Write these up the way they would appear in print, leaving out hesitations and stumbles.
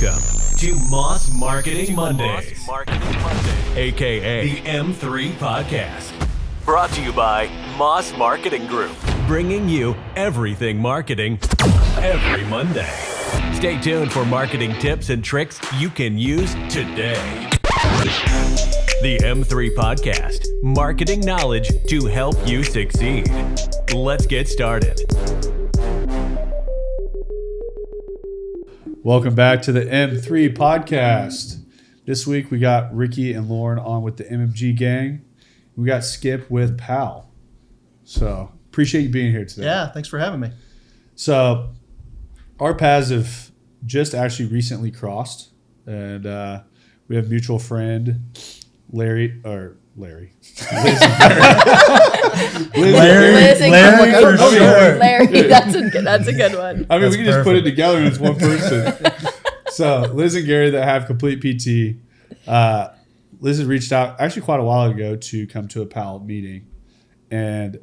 Welcome to Moss Marketing Mondays, aka the M3 Podcast. Brought to you by Moss Marketing Group, bringing you everything marketing every Monday. Stay tuned for marketing tips and tricks you can use today. The M3 Podcast, marketing knowledge to help you succeed. Let's get started. Welcome back to the M3 Podcast. This week we got Ricky and Lauren on with the MMG gang. We got Skip with Pal. So appreciate you being here today. Yeah, thanks for having me. So our paths have just actually recently crossed, and we have a mutual friend, Larry. Larry, that's a good one. I mean, we can just put it together and it's one person. So Liz and Gary that have Complete PT. Liz had reached out actually quite a while ago to come to a PAL meeting. And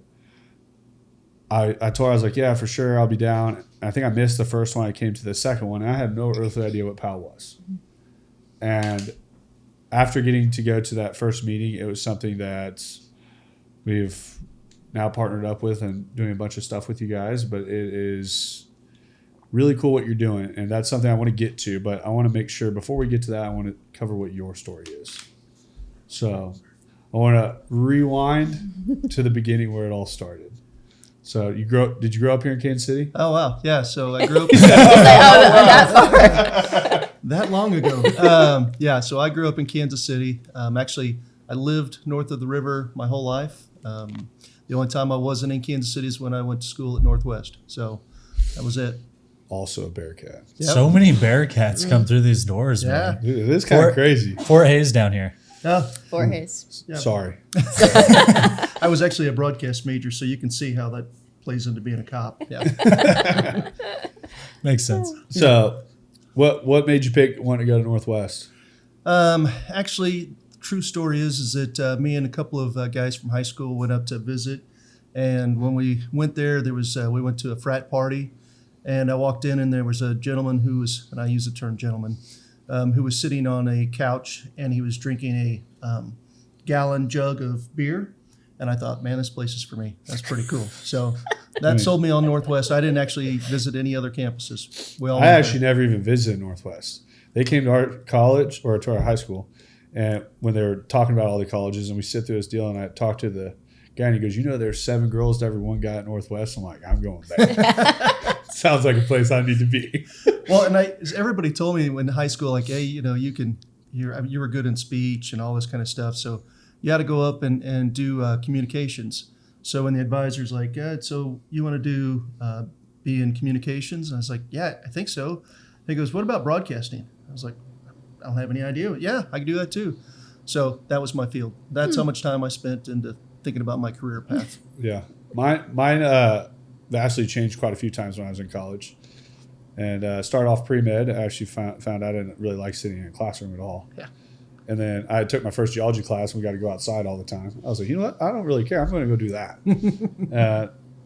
I told her, I was like, yeah, for sure, I'll be down. I think I missed the first one. I came to the second one. And I had no earthly idea what PAL was. And after getting to go to that first meeting, it was something that we've now partnered up with and doing a bunch of stuff with you guys. But it is really cool what you're doing. And that's something I want to get to. But I want to make sure before we get to that, I want to cover what your story is. So I want to rewind to the beginning where it all started. So did you grow up here in Kansas City? Oh, wow. Yeah, so I grew up that long ago. So I grew up in Kansas City. Actually, I lived north of the river my whole life. The only time I wasn't in Kansas City is when I went to school at Northwest. So that was it. Also a Bearcat. Yep. So many Bearcats come through these doors, man. Dude, it is kind of crazy. Fort Hays down here. Fort Hays. Yep. Sorry. I was actually a broadcast major, so you can see how that plays into being a cop. Yeah. Makes sense. So what made you want to go to Northwest? Actually, true story is that me and a couple of guys from high school went up to visit. And when we went there, we went to a frat party. And I walked in, and there was a gentleman who was, and I use the term gentleman, who was sitting on a couch, and he was drinking a gallon jug of beer. And I thought, man, this place is for me. That's pretty cool. So that sold me on Northwest. I didn't actually visit any other campuses. I actually never even visited Northwest. They came to our college or to our high school, and when they were talking about all the colleges, and we sit through this deal, and I talked to the guy, and he goes, there's 7 girls to every one guy at Northwest. I'm like, I'm going there. Sounds like a place I need to be. Well, and everybody told me in high school, like, hey, you were good in speech and all this kind of stuff, so you had to go up and do communications. So when the advisor's like, so you want to be in communications? And I was like, yeah, I think so. And he goes, what about broadcasting? I was like, I don't have any idea. Yeah, I can do that too. So that was my field. That's how much time I spent into thinking about my career path. Yeah. Mine vastly changed quite a few times when I was in college. And started off pre-med. I actually found out I didn't really like sitting in a classroom at all. Yeah. And then I took my first geology class, and we got to go outside all the time. I was like, you know what? I don't really care. I'm going to go do that.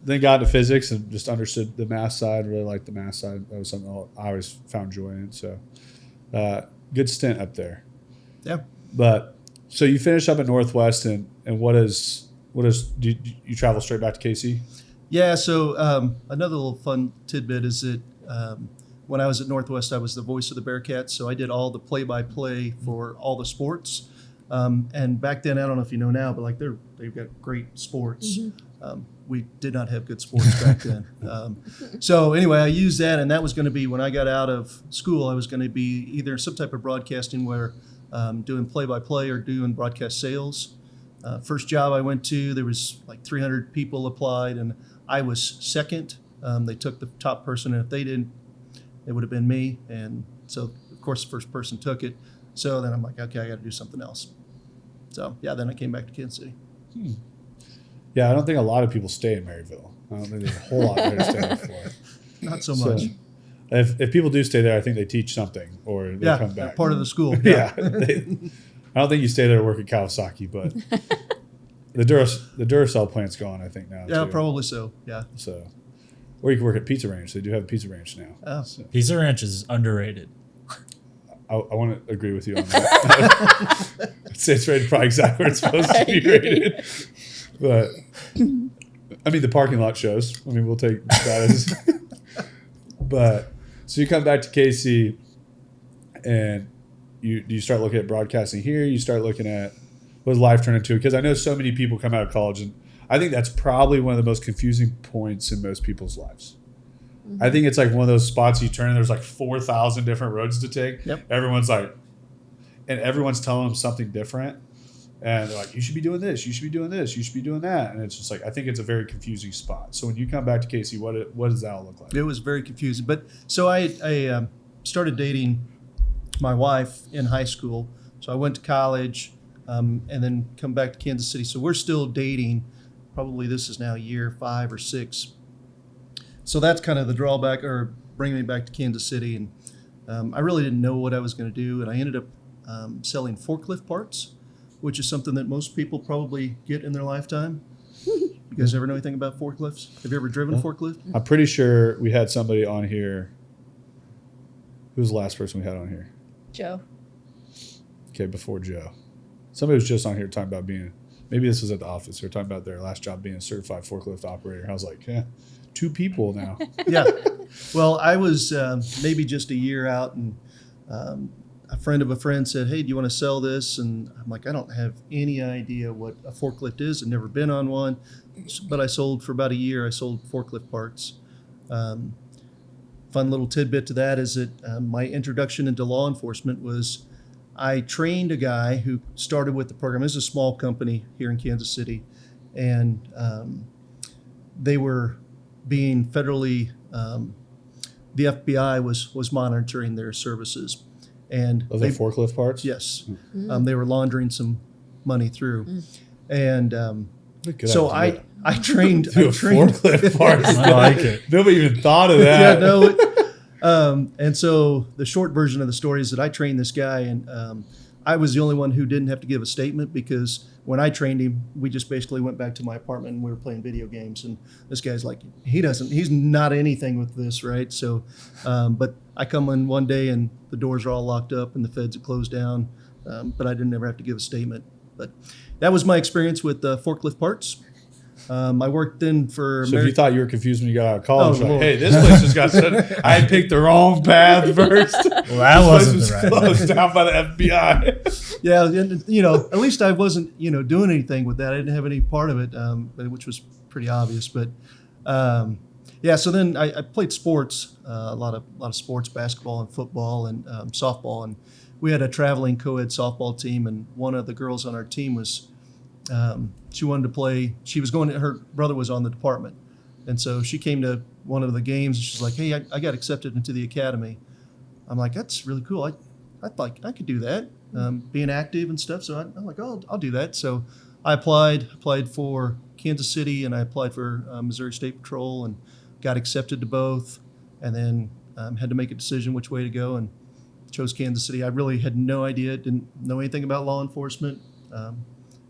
Then got into physics and just understood the math side, really liked the math side. That was something I always found joy in. So good stint up there. Yeah. But so you finished up at Northwest, and do you travel straight back to KC? Yeah. So another little fun tidbit is that when I was at Northwest, I was the voice of the Bearcats. So I did all the play-by-play for all the sports. And back then, I don't know if you know now, but like they've got great sports. Mm-hmm. We did not have good sports back then. So anyway, I used that, and that was going to be when I got out of school. I was going to be either some type of broadcasting where doing play-by-play or doing broadcast sales. First job I went to, there was like 300 people applied, and I was second. They took the top person, and if they didn't, it would have been me. And so, of course, the first person took it. So then I'm like, okay, I got to do something else. So, yeah, then I came back to Kansas City. Yeah, I don't think a lot of people stay in Maryville. I don't think there's a whole lot there to stay there for. Not so much. If people do stay there, I think they teach something or they come back. Part of the school. Yeah. I don't think you stay there to work at Kawasaki, but the Duracell plant's gone, I think, now. Yeah, too. Probably so. Yeah. So, or you can work at Pizza Ranch. They do have a Pizza Ranch now. Oh. So. Pizza Ranch is underrated. I want to agree with you on that. I'd say it's rated probably exactly where it's supposed to be rated. But I mean, the parking lot shows. I mean, we'll take that as. But so you come back to KC, and you start looking at broadcasting here. You start looking at what does life turn into? Because I know so many people come out of college, and I think that's probably one of the most confusing points in most people's lives. Mm-hmm. I think it's like one of those spots you turn and there's like 4,000 different roads to take. Yep. Everyone's telling them something different. And they're like, you should be doing this, you should be doing this, you should be doing that. And it's just like, I think it's a very confusing spot. So when you come back to KC, what does that all look like? It was very confusing. But so I started dating my wife in high school. So I went to college and then come back to Kansas City. So we're still dating. Probably this is now year 5 or 6. So that's kind of the drawback, or bringing me back to Kansas City. And I really didn't know what I was going to do. And I ended up selling forklift parts, which is something that most people probably get in their lifetime. You guys ever know anything about forklifts? Have you ever driven a forklift? I'm pretty sure we had somebody on here. Who was the last person we had on here? Joe. Okay, before Joe. Somebody was just on here talking about being, maybe this was at the office. They were talking about their last job being a certified forklift operator. I was like, yeah, 2 people now. Yeah. Well, I was maybe just a year out, and a friend of a friend said, hey, do you want to sell this? And I'm like, I don't have any idea what a forklift is. I've never been on one. But I sold for about a year. I sold forklift parts. Fun little tidbit to that is that my introduction into law enforcement was I trained a guy who started with the program. This is a small company here in Kansas City, and they were being federally, the FBI was monitoring their services. And Are they forklift parts? Yes. They were laundering some money through. And so idea. I trained. Do a forklift parts. I like it. Nobody even thought of that. Yeah, no. And so the short version of the story is that I trained this guy, and I was the only one who didn't have to give a statement, because when I trained him, we just basically went back to my apartment and we were playing video games. And this guy's like, he's not anything with this, right? So, but I come in one day and the doors are all locked up and the feds had closed down, but I didn't ever have to give a statement. But that was my experience with forklift parts. I worked then for. So if you thought you were confused when you got out of college, like, Lord. hey, this place just got set. I picked the wrong path first. Well, that This wasn't place the was right closed down by the FBI. Yeah, and, at least I wasn't, doing anything with that. I didn't have any part of it, which was pretty obvious. But so then I played sports, a lot of sports, basketball and football and softball, and we had a traveling co-ed softball team, and one of the girls on our team was. She wanted to play. She was her brother was on the department. And so she came to one of the games and she's like, hey, I got accepted into the academy. I'm like, that's really cool. I could do that, being active and stuff. So I'm like, oh, I'll do that. So I applied for Kansas City, and I applied for Missouri State Patrol, and got accepted to both, and then had to make a decision which way to go, and chose Kansas City. I really had no idea, didn't know anything about law enforcement,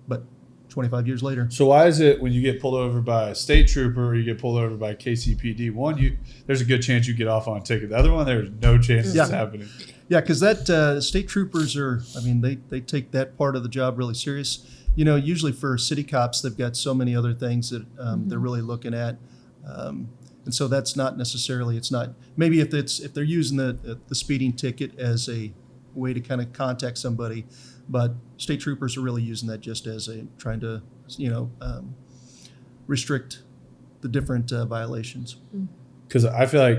but 25 years later. So why is it when you get pulled over by a state trooper or you get pulled over by KCPD, one, there's a good chance you get off on a ticket. The other one, there's no chance it's happening. Yeah, because that state troopers they take that part of the job really serious. Usually for city cops, they've got so many other things that they're really looking at. And so that's not necessarily, it's not, maybe if they're using the speeding ticket as a way to kind of contact somebody, but state troopers are really using that just as trying to, restrict the different violations. Because I feel like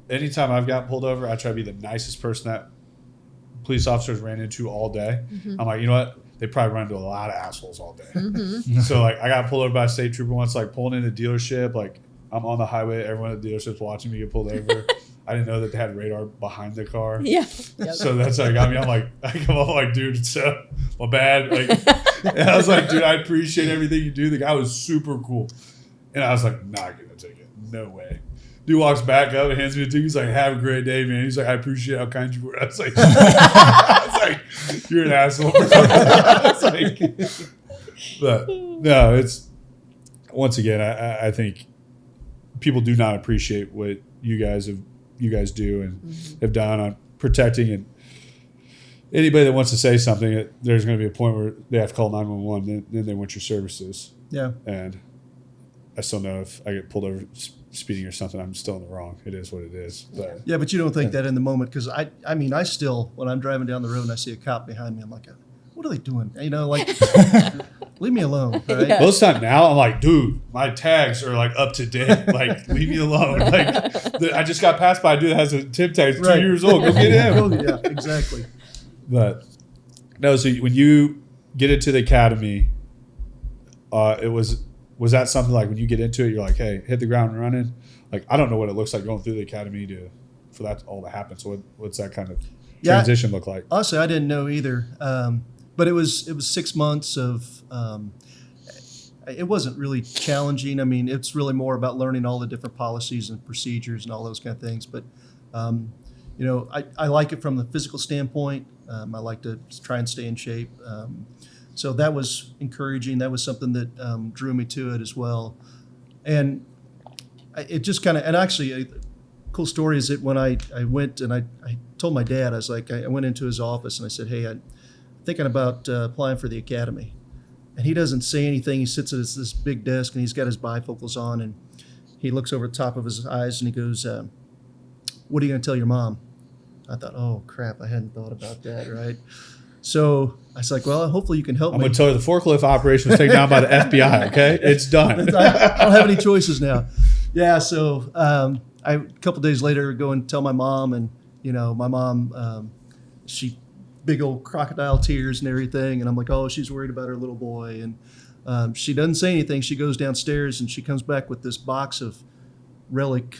anytime I've gotten pulled over, I try to be the nicest person that police officers ran into all day. Mm-hmm. I'm like, you know what? They probably run into a lot of assholes all day. Mm-hmm. So like, I got pulled over by a state trooper once, like pulling in a dealership. Like I'm on the highway, everyone at the dealership's watching me get pulled over. I didn't know that they had radar behind the car. Yeah. So that's how it got me. I'm like, I come up like, dude, so my bad. Like, and I was like, dude, I appreciate everything you do. The guy was super cool. And I was like, not gonna take it. No way. Dude walks back up and hands me a ticket. He's like, have a great day, man. He's like, I appreciate how kind you were. I was like, you're an asshole. I was like, but no, it's, once again, I think people do not appreciate what you guys do and have done on protecting and anybody that wants to say something, there's going to be a point where they have to call 911. Then they want your services. Yeah. And I still know if I get pulled over speeding or something, I'm still in the wrong. It is what it is. But Yeah, but you don't think that in the moment, because I mean, I still, when I'm driving down the road and I see a cop behind me, I'm like, what are they doing? You know, like, leave me alone. Right? Yeah. most of the time now, I'm like, dude, my tags are like up to date. Like, leave me alone. Like, I just got passed by a dude that has a tip tag. He's 2 years old. Go get him. Yeah, exactly. But no, so when you get into the academy, was that something like when you get into it, you're like, hey, hit the ground running? Like, I don't know what it looks like going through the academy for that all to happen. So what's that kind of transition look like? Honestly, I didn't know either. But it was 6 months of. It wasn't really challenging. I mean, it's really more about learning all the different policies and procedures and all those kind of things. But you know, I like it from the physical standpoint. I like to try and stay in shape. So that was encouraging. That was something that drew me to it as well. And it just kind of, and actually a cool story is that when I went and I told my dad, I was like, I went into his office and I said, hey, I'm thinking about applying for the academy. And he doesn't say anything. He sits at this big desk and he's got his bifocals on and he looks over the top of his eyes and he goes, what are you going to tell your mom? I thought, oh crap, I hadn't thought about that, right? So I was like, well, hopefully you can help I'm me. going to tell you the forklift operation was taken down by the FBI, okay? It's done. I don't have any choices now. Yeah, so a couple days later go and tell my mom, and you know, my mom, she big old crocodile tears and everything, and I'm like, oh, she's worried about her little boy, and she doesn't say anything. She goes downstairs and she comes back with this box of relic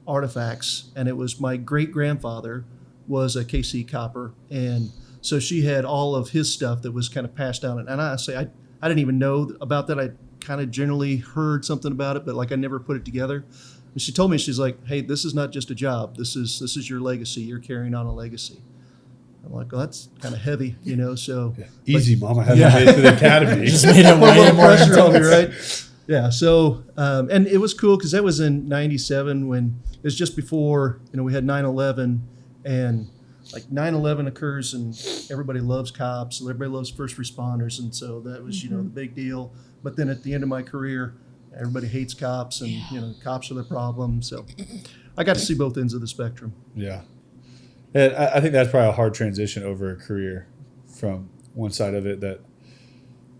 artifacts, and it was my great grandfather was a KC copper, and so she had all of his stuff that was kind of passed down. And honestly, I didn't even know about that. I kind of generally heard something about it, but like I never put it together. And she told me, she's like, hey, this is not just a job. This is your legacy. You're carrying on a legacy. I'm like, well, that's kind of heavy, you know. So Easy, Mom. I haven't made it to the academy. Just made it put a way little more pressure on me, intense. right? Yeah. So and it was cool because that was in '97 when it was just before, you know, we had 9/11, and like 9/11 occurs and everybody loves cops, and everybody loves first responders, and so that was, you know, the big deal. But then at the end of my career, everybody hates cops, and you know, cops are the problem. So I got to see both ends of the spectrum. Yeah. And I think that's probably a hard transition over a career from one side of it that,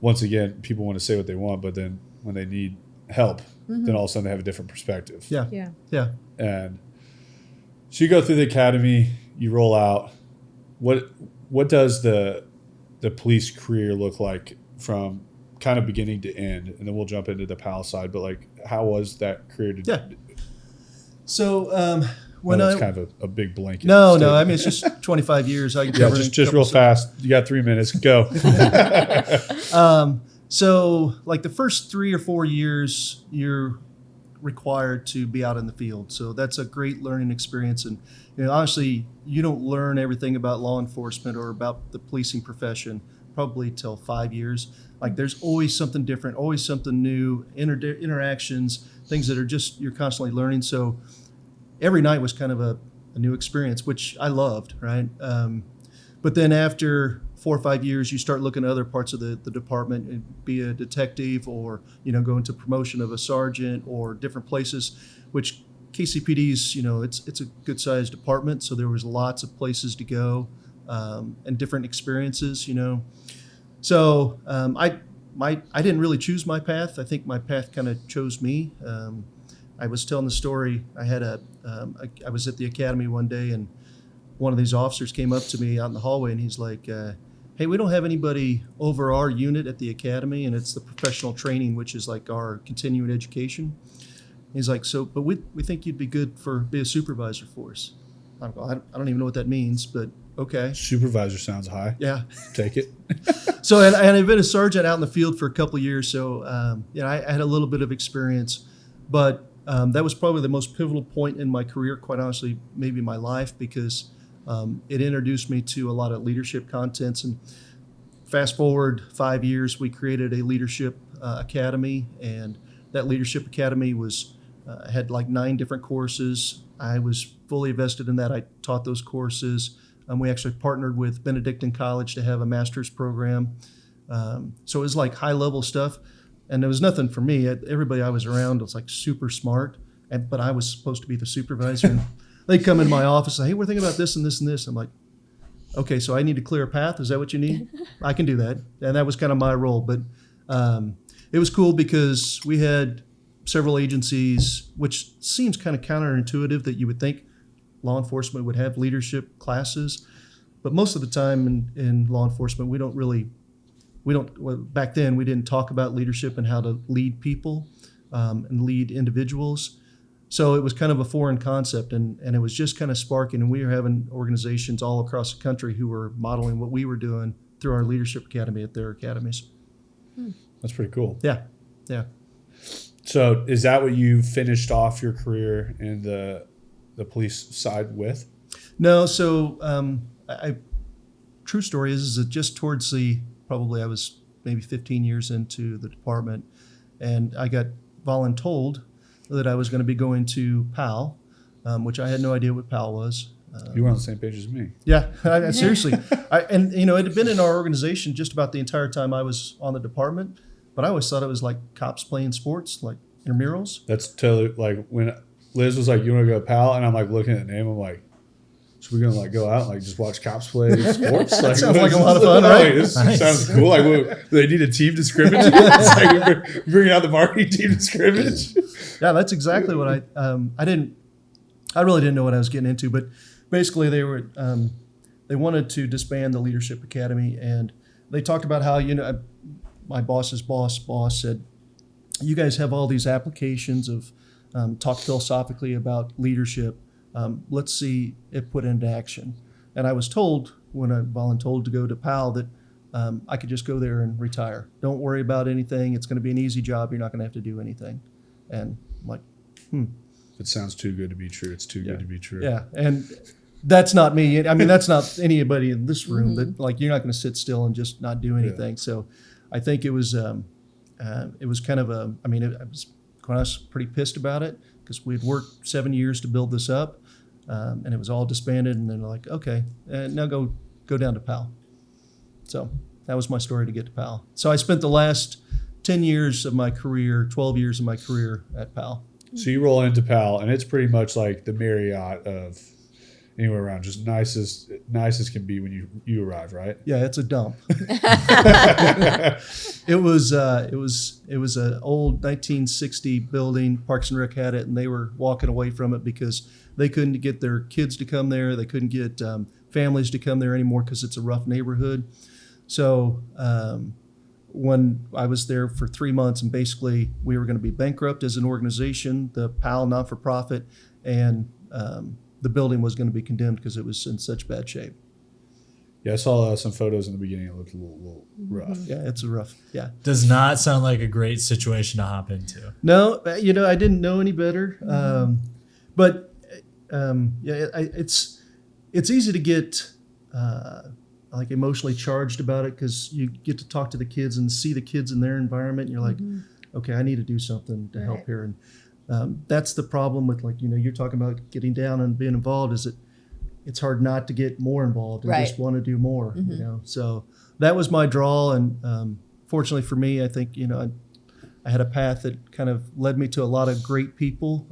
once again, people want to say what they want, but then when they need help, then all of a sudden they have a different perspective. Yeah. Yeah. Yeah. And so you go through the academy, you roll out. What does the police career look like from kind of beginning to end? And then we'll jump into the PAL side, but like, how was that career? Yeah. So when it's kind of a big blanket. No, statement. I mean, it's just 25 years. I can Yeah, cover it in a just couple real fast. You got 3 minutes. Go. So, like the first 3 or 4 years, you're required to be out in the field. So that's a great learning experience. And you know, honestly, you don't learn everything about law enforcement or about the policing profession probably till 5 years. Like there's always something different, always something new, interactions, things that are just you're constantly learning. So every night was kind of a new experience, which I loved, right? But then after 4 or 5 years, you start looking at other parts of the department, and be a detective, or you know, go into promotion of a sergeant, or different places. Which KCPD's, you know, it's a good sized department, so there was lots of places to go, and different experiences, you know. So I didn't really choose my path. I think my path kind of chose me. I was telling the story. I was at the academy one day, and one of these officers came up to me out in the hallway, and he's like, hey, we don't have anybody over our unit at the academy, and it's the professional training, which is like our continuing education. He's like, but we think you'd be good be a supervisor for us. I'm going, I don't even know what that means, but okay. Supervisor sounds high. Yeah. Take it. So, and I've been a sergeant out in the field for a couple of years, so you know, I had a little bit of experience, but that was probably the most pivotal point in my career, quite honestly, maybe my life, because it introduced me to a lot of leadership contents. And fast forward 5 years, we created a leadership academy, and that leadership academy had like 9 different courses. I was fully invested in that. I taught those courses. We actually partnered with Benedictine College to have a master's program. So it was like high level stuff. And there was nothing for me. Everybody I was around was like super smart, but I was supposed to be the supervisor. And they'd come in my office and say, hey, we're thinking about this and this and this. I'm like, okay, so I need to clear a path. Is that what you need? I can do that. And that was kind of my role. But it was cool because we had several agencies, which seems kind of counterintuitive that you would think law enforcement would have leadership classes. But most of the time in law enforcement, back then we didn't talk about leadership and how to lead people and lead individuals. So it was kind of a foreign concept, and it was just kind of sparking. And we were having organizations all across the country who were modeling what we were doing through our leadership academy at their academies. That's pretty cool. Yeah. So is that what you finished off your career in the police side with? No. So true story is that just towards probably I was maybe 15 years into the department, and I got voluntold that I was going to be going to PAL, which I had no idea what PAL was. You were on the same page as me. Yeah, seriously. And it had been in our organization just about the entire time I was on the department, but I always thought it was like cops playing sports, like intramurals. That's totally like when Liz was like, you want to go to PAL? And I'm like looking at the name, I'm like, so we're going to like go out and like just watch cops play sports? That sounds like a lot of fun, right? This sounds cool. Like, do they need a team to scrimmage? It's like we're bringing out the marketing team to scrimmage. Yeah, that's exactly what I really didn't know what I was getting into, but basically they wanted to disband the Leadership Academy, and they talked about how, my boss's boss said, you guys have all these applications of talk philosophically about leadership. Let's see it put into action. And I was told when I volunteered to go to PAL that I could just go there and retire. Don't worry about anything. It's going to be an easy job. You're not going to have to do anything. And I'm like, It sounds too good to be true. It's too good to be true. Yeah, and that's not me. I mean, that's not anybody in this room. That like you're not going to sit still and just not do anything. Yeah. So, I think it was kind of a. I mean, I was pretty pissed about it because we'd worked 7 years to build this up, and it was all disbanded. And then they're like, okay, now go down to PAL. So that was my story to get to PAL. So I spent the last 10 years of my career, 12 years of my career at PAL. So you roll into PAL, and it's pretty much like the Marriott of anywhere around, just nice as can be when you arrive, right? Yeah, it's a dump. It was an old 1960 building. Parks and Rec had it, and they were walking away from it because they couldn't get their kids to come there. They couldn't get families to come there anymore because it's a rough neighborhood. So when I was there for 3 months, and basically we were going to be bankrupt as an organization, the PAL not-for-profit, and the building was going to be condemned because it was in such bad shape. Yeah, I saw some photos in the beginning. It looked a little rough. Yeah, it's a rough. Yeah, does not sound like a great situation to hop into. No, I didn't know any better. But it's easy to get like emotionally charged about it because you get to talk to the kids and see the kids in their environment. And you're like, okay, I need to do something to help here. And that's the problem with you're talking about getting down and being involved is that it's hard not to get more involved and just want to do more, So that was my draw. And fortunately for me, I think, I had a path that kind of led me to a lot of great people,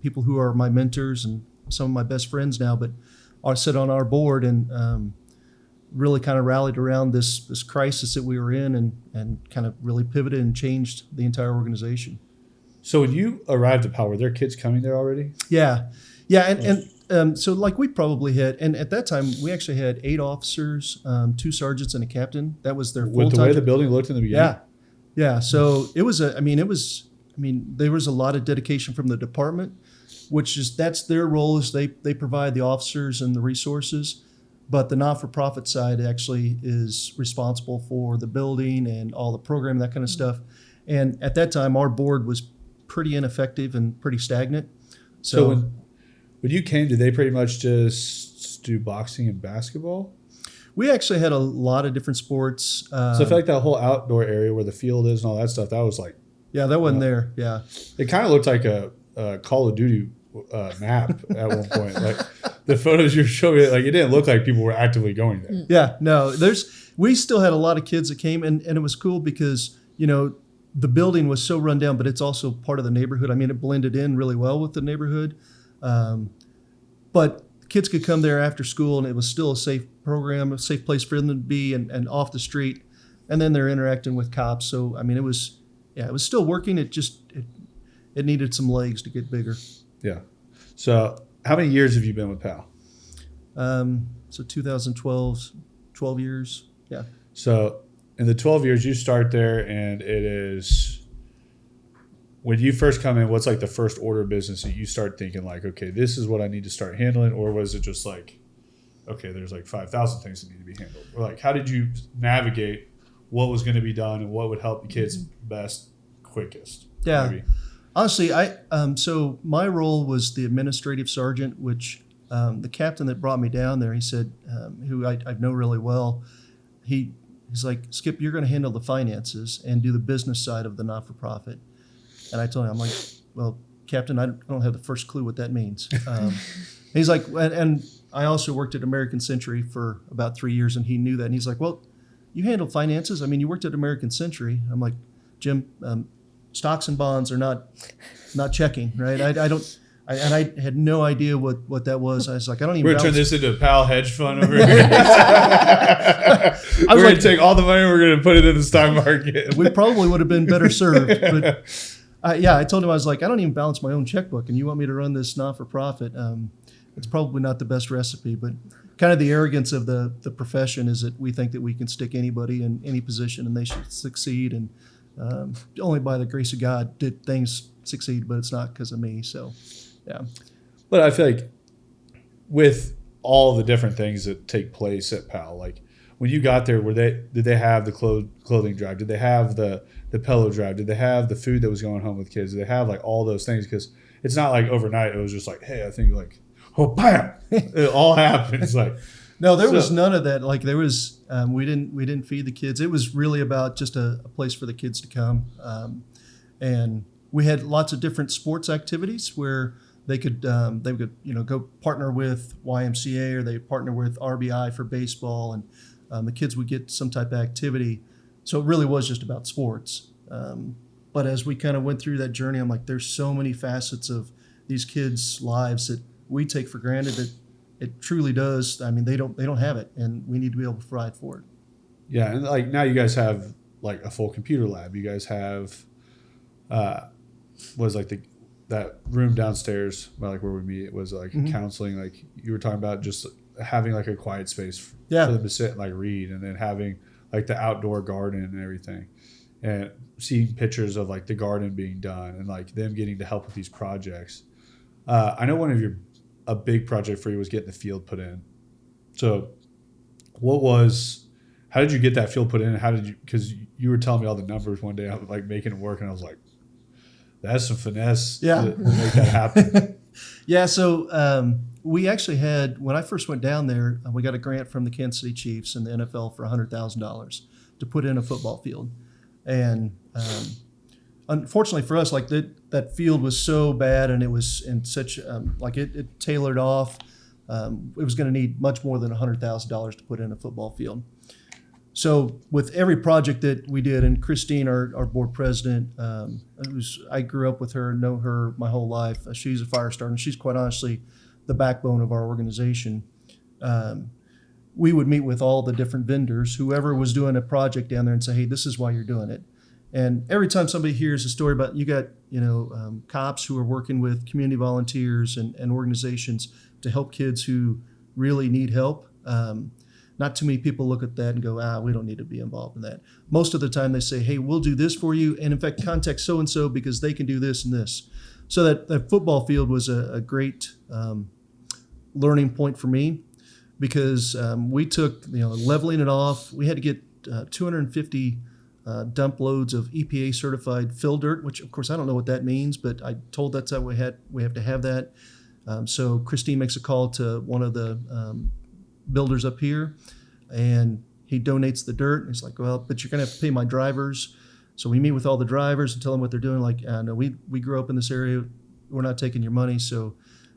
people who are my mentors and some of my best friends now, but I sit on our board and really kind of rallied around this crisis that we were in and kind of really pivoted and changed the entire organization. So when you arrived at PAL, were there kids coming there already? Yeah. And so like we probably had, and at that time we actually had 8 officers, 2 sergeants and a captain. That was their full-time. With the way the building looked in the beginning? Yeah. So there was a lot of dedication from the department, which is, that's their role is they provide the officers and the resources. But the not-for-profit side actually is responsible for the building and all the programming, that kind of stuff. And at that time, our board was pretty ineffective and pretty stagnant. So when you came, did they pretty much just do boxing and basketball? We actually had a lot of different sports. So I feel like that whole outdoor area where the field is and all that stuff, that was like... Yeah, that wasn't there, yeah. It kind of looked like a Call of Duty map at one point. the photos you're showing, like, it didn't look like people were actively going there. Yeah, no, we still had a lot of kids that came, and it was cool because, the building was so run down, but it's also part of the neighborhood. I mean, it blended in really well with the neighborhood. But kids could come there after school, and it was still a safe program, a safe place for them to be and off the street. And then they're interacting with cops. So, I mean, it was still working. It needed some legs to get bigger. Yeah. So how many years have you been with PAL? So 2012, 12 years. Yeah. So in the 12 years you start there, and it is, when you first come in, what's like the first order of business that you start thinking like, okay, this is what I need to start handling? Or was it just like, okay, there's like 5,000 things that need to be handled? Or like, how did you navigate what was going to be done and what would help the kids best, quickest? Yeah. Maybe? Honestly, so my role was the administrative sergeant, which the captain that brought me down there, he said, who I know really well, he's like, Skip, you're going to handle the finances and do the business side of the not-for-profit. And I told him, I'm like, well, Captain, I don't have the first clue what that means. He's like, and I also worked at American Century for about 3 years, and he knew that. And he's like, well, you handle finances. I mean, you worked at American Century. I'm like, Jim, stocks and bonds are not checking, right? I had no idea what that was. I was like, I don't even. We're going to turn this into a PAL hedge fund over here. We're going to take all the money, we're going to put it in the stock market. We probably would have been better served. But I told him, I was like, I don't even balance my own checkbook, and you want me to run this not-for-profit? It's probably not the best recipe, but kind of the arrogance of the profession is that we think that we can stick anybody in any position and they should succeed. And only by the grace of God did things succeed, but it's not because of me. So, yeah. But I feel like with all the different things that take place at PAL, like when you got there, did they have the clothing drive? Did they have the pillow drive? Did they have the food that was going home with kids? Did they have like all those things? Because it's not like overnight. It was just like, hey, I think like, oh, bam, it all happens. Like, no, there was none of that. Like there was, we didn't feed the kids. It was really about just a place for the kids to come, and we had lots of different sports activities where they could go partner with YMCA, or they partner with RBI for baseball, and the kids would get some type of activity. So it really was just about sports. But as we kind of went through that journey, I'm like, there's so many facets of these kids' lives that we take for granted that it truly does. I mean, they don't have it, and we need to be able to provide for it. Yeah, and like now you guys have like a full computer lab. You guys have was like that room downstairs, like where we meet. It was like counseling. Like you were talking about, just having like a quiet space for them to sit and like read, and then having like the outdoor garden and everything, and seeing pictures of like the garden being done and like them getting to help with these projects. I know a big project for you was getting the field put in. So how did you get that field put in? Because you were telling me all the numbers one day, I was like making it work, and I was like, that's some finesse to make that happen. Yeah. So we actually had, when I first went down there, we got a grant from the Kansas City Chiefs and the NFL for $100,000 to put in a football field. And unfortunately for us, like that field was so bad, and it was in such it tailored off. It was going to need much more than $100,000 to put in a football field. So with every project that we did, and Christine, our board president, I grew up with her, know her my whole life. She's a fire starter, and she's quite honestly the backbone of our organization. We would meet with all the different vendors, whoever was doing a project down there, and say, hey, this is why you're doing it. And every time somebody hears a story about, you got cops who are working with community volunteers and organizations to help kids who really need help. Not too many people look at that and go, we don't need to be involved in that. Most of the time they say, hey, we'll do this for you, and in fact, contact so-and-so because they can do this and this. So that football field was a great learning point for me, because we took, leveling it off. We had to get 250 dump loads of EPA certified fill dirt, which of course I don't know what that means, but I told that's how we have to have that. So Christine makes a call to one of the builders up here, and he donates the dirt. And he's like, well, but you're going to have to pay my drivers. So we meet with all the drivers and tell them what they're doing. Like, no, we grew up in this area. We're not taking your money. So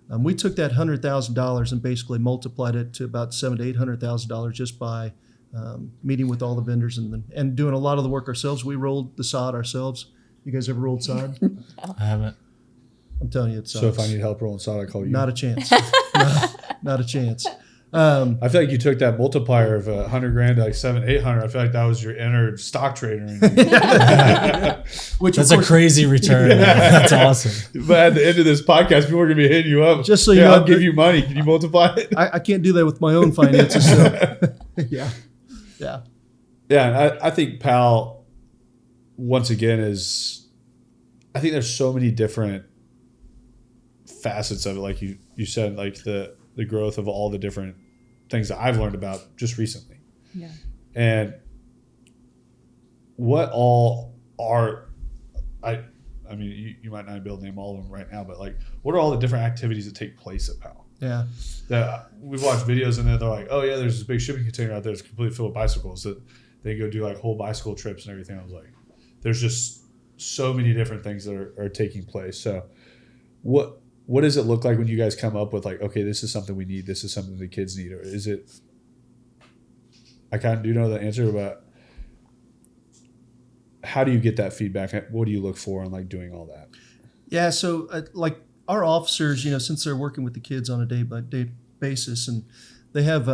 We took that $100,000 and basically multiplied it to about $700,000 to $800,000 just by meeting with all the vendors and doing a lot of the work ourselves. We rolled the sod ourselves. You guys ever rolled sod? I haven't. I'm telling you, it's So if I need help rolling sod, I call you. not a chance. Not a chance. I feel like you took that multiplier of $100,000 to like 700-800. I feel like that was your inner stock trader. In you. Which That's of a course, crazy return. Man. That's awesome. But at the end of this podcast, people are going to be hitting you up. Just so you "Yeah, know, I'll give you money. Can you multiply it? I can't do that with my own finances. So yeah. Yeah, and I think PAL, once again, I think there's so many different facets of it. Like you said, like the growth of all the different things that I've learned about just recently. Yeah. And what all are, I mean, you might not be able to name all of them right now, but like, what are all the different activities that take place at PAL? Yeah. That we've watched videos and they're like, oh yeah, there's this big shipping container out there that's completely filled with bicycles that they go do like whole bicycle trips and everything. I was like, there's just so many different things that are taking place. So what does it look like when you guys come up with like, okay, this is something we need, this is something the kids need, or is it, I kind of do know the answer, but how do you get that feedback? What do you look for in like doing all that? Yeah. So like our officers, since they're working with the kids on a day-by-day basis, and they have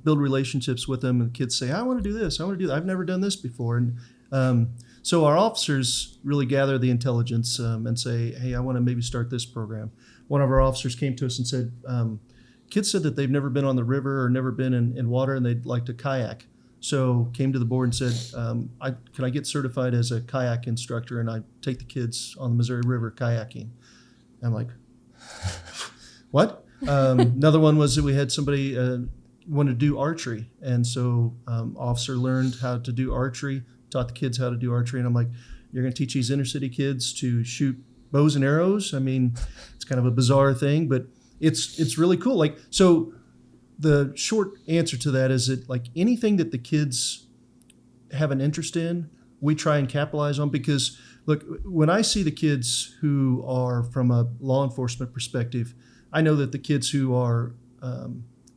build relationships with them, and the kids say, I want to do this, I want to do that. I've never done this before. And so our officers really gather the intelligence and say, hey, I want to maybe start this program. One of our officers came to us and said, kids said that they've never been on the river or never been in water and they'd like to kayak. So came to the board and said, can I get certified as a kayak instructor, and I take the kids on the Missouri River kayaking. I'm like, what? Another one was that we had somebody wanted to do archery. And so officer learned how to do archery, taught the kids how to do archery. And I'm like, you're going to teach these inner city kids to shoot bows and arrows? I mean, it's kind of a bizarre thing, but it's really cool. Like, so the short answer to that is that like anything that the kids have an interest in, we try and capitalize on, because look, when I see the kids who are from a law enforcement perspective, I know that the kids who are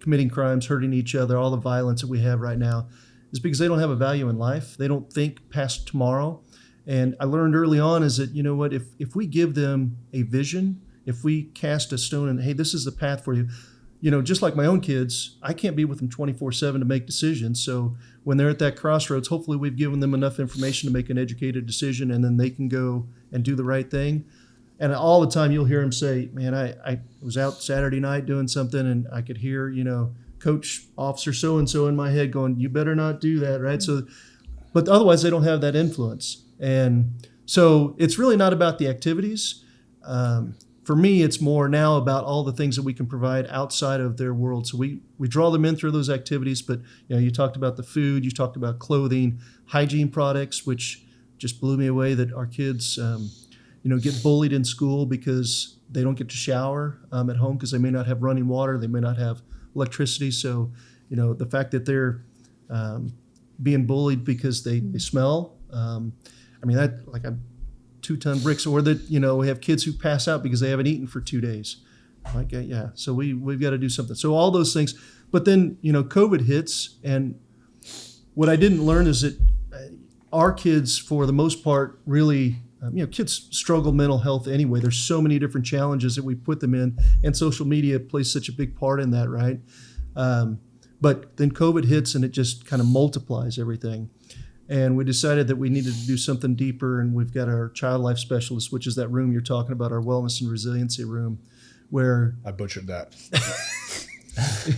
committing crimes, hurting each other, all the violence that we have right now is because they don't have a value in life. They don't think past tomorrow. And I learned early on is that, you know what, if we give them a vision, if we cast a stone and, hey, this is the path for you, just like my own kids, I can't be with them 24/7 to make decisions. So when they're at that crossroads, hopefully we've given them enough information to make an educated decision, and then they can go and do the right thing. And all the time you'll hear them say, man, I was out Saturday night doing something, and I could hear, Coach Officer so-and-so in my head going, you better not do that, right? So, but otherwise they don't have that influence. And so it's really not about the activities. For me, it's more now about all the things that we can provide outside of their world. So we draw them in through those activities, but you talked about the food, you talked about clothing, hygiene products, which just blew me away that our kids, get bullied in school because they don't get to shower at home because they may not have running water, they may not have electricity. So, the fact that they're being bullied because they smell, that like a 2-ton bricks, or that, we have kids who pass out because they haven't eaten for 2 days. Like, yeah. So we've got to do something. So all those things, but then, COVID hits, and what I didn't learn is that our kids, for the most part, really, kids struggle mental health anyway. There's so many different challenges that we put them in, and social media plays such a big part in that, right? But then COVID hits and it just kind of multiplies everything. And we decided that we needed to do something deeper, and we've got our child life specialist, which is that room you're talking about, our wellness and resiliency room, where I butchered that.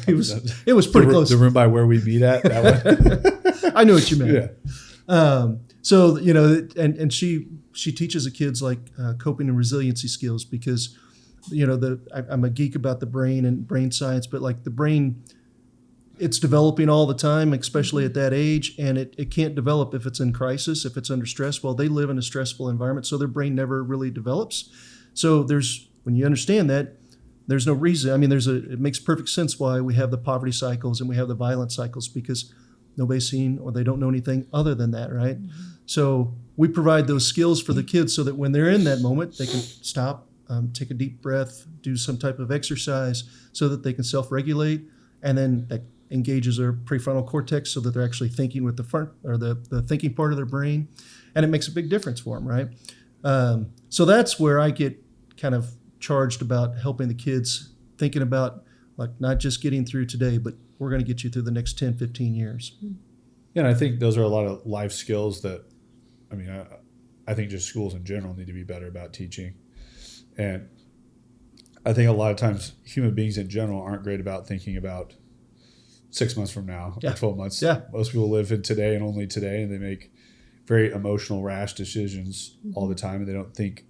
it was pretty close. The room by where we meet at. That one. I knew what you meant. Yeah. So and she teaches the kids like coping and resiliency skills, because I'm a geek about the brain and brain science, but like the brain, it's developing all the time, especially at that age, and it can't develop if it's in crisis, if it's under stress. Well, they live in a stressful environment, so their brain never really develops. So when you understand that, there's no reason. It makes perfect sense why we have the poverty cycles and we have the violence cycles, because nobody's seen or they don't know anything other than that, right? Mm-hmm. So we provide those skills for the kids so that when they're in that moment, they can stop, take a deep breath, do some type of exercise so that they can self-regulate, and then that engages their prefrontal cortex so that they're actually thinking with the front or the thinking part of their brain, and it makes a big difference for them, right? So that's where I get kind of charged about helping the kids thinking about like not just getting through today, but we're going to get you through the next 10, 15 years. Yeah, and I think those are a lot of life skills that, I mean, I think just schools in general need to be better about teaching. And I think a lot of times human beings in general aren't great about thinking about 6 months from now or 12 months. Yeah. Most people live in today and only today, and they make very emotional, rash decisions all the time, and they don't think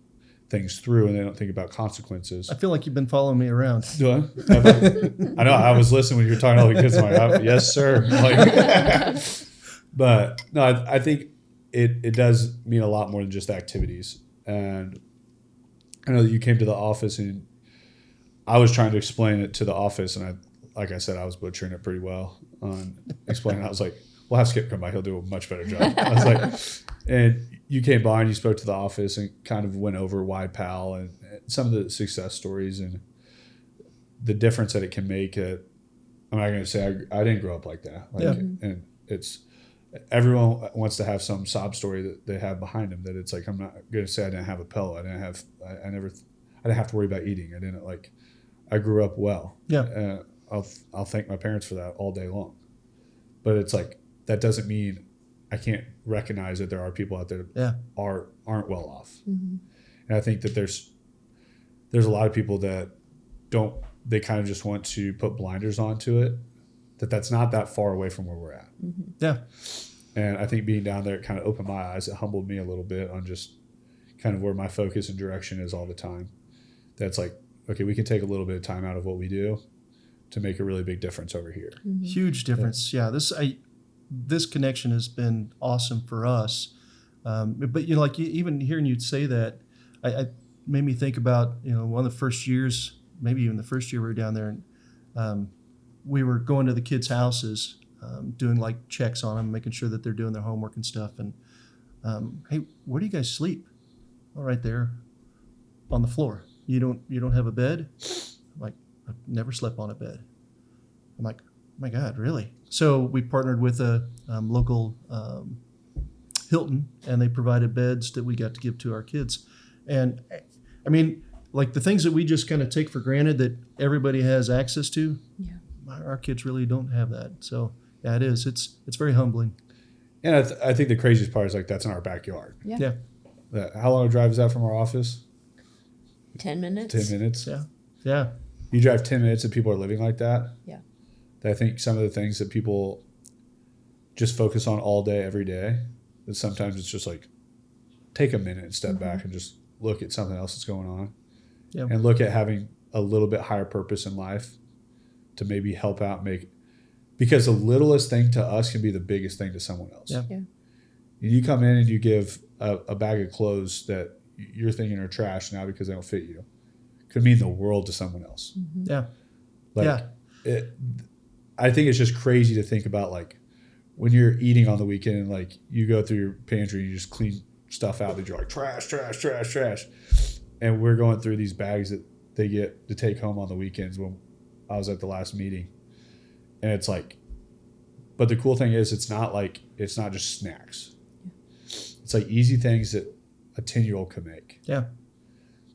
things through, and they don't think about consequences. I feel like you've been following me around. Do I? I know. I was listening when you were talking to all the kids. I'm like, yes, sir. Like, but no, I think it does mean a lot more than just activities. And I know that you came to the office, and I was trying to explain it to the office, and like I said, I was butchering it pretty well on explaining. I was like, we'll have Skip come by. He'll do a much better job. I was like, and you came by and you spoke to the office and kind of went over why PAL and some of the success stories and the difference that it can make. I'm not going to say I didn't grow up like that. Like, and it's everyone wants to have some sob story that they have behind them. That it's like, I'm not going to say I didn't have a pillow. I didn't have to worry about eating. I grew up well. Yeah. I'll thank my parents for that all day long. But it's like, that doesn't mean I can't recognize that there are people out there that aren't well off. Mm-hmm. And I think that there's a lot of people that they kind of just want to put blinders onto it, that's not that far away from where we're at. Mm-hmm. Yeah. And I think being down there, it kind of opened my eyes. It humbled me a little bit on just kind of where my focus and direction is all the time. That's like, okay, we can take a little bit of time out of what we do to make a really big difference over here. Mm-hmm. Huge difference. Yeah. This connection has been awesome for us. But like even hearing you say that, I made me think about, one of the first years, maybe even the first year we were down there, and we were going to the kids' houses, doing like checks on them, making sure that they're doing their homework and stuff. And hey, where do you guys sleep? Oh, right there on the floor. You don't have a bed? I'm like, I've never slept on a bed. I'm like, oh my God, really? So we partnered with a local Hilton, and they provided beds that we got to give to our kids. And I mean, like the things that we just kind of take for granted that everybody has access to, our kids really don't have that. So yeah, it is. It's very humbling. And I think the craziest part is like that's in our backyard. Yeah. How long a drive is that from our office? 10 minutes. 10 minutes. Yeah. You drive 10 minutes and people are living like that. Yeah. I think some of the things that people just focus on all day, every day, that sometimes it's just like take a minute and step back and just look at something else that's going on. Yeah. And look at having a little bit higher purpose in life to maybe help out, because the littlest thing to us can be the biggest thing to someone else. Yeah. You come in and you give a bag of clothes that you're thinking are trash now because they don't fit you. Could mean the world to someone else. Mm-hmm. Yeah. I think it's just crazy to think about like when you're eating on the weekend and like you go through your pantry and you just clean stuff out that you're like trash. And we're going through these bags that they get to take home on the weekends when I was at the last meeting. And it's like, but the cool thing is it's not just snacks. It's like easy things that a 10-year-old can make. Yeah.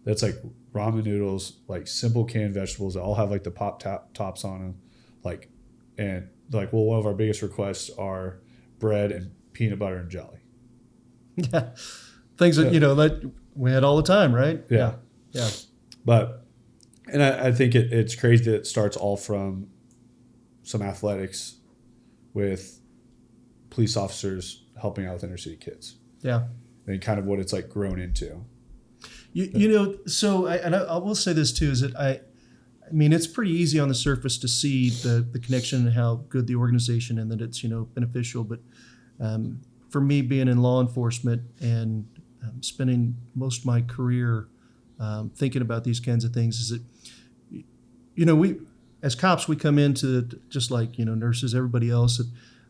That's like ramen noodles, like simple canned vegetables that all have like the pop tops on them. One of our biggest requests are bread and peanut butter and jelly. Yeah. Things that, that we had all the time, right? Yeah. Yeah. But, and I think it's crazy that it starts all from some athletics with police officers helping out with inner city kids. Yeah. And kind of what it's like grown into. So I will say this too, is that I mean, it's pretty easy on the surface to see the connection and how good the organization and that it's, beneficial. But for me, being in law enforcement and spending most of my career thinking about these kinds of things is that, we, as cops, we come into just like, nurses, everybody else,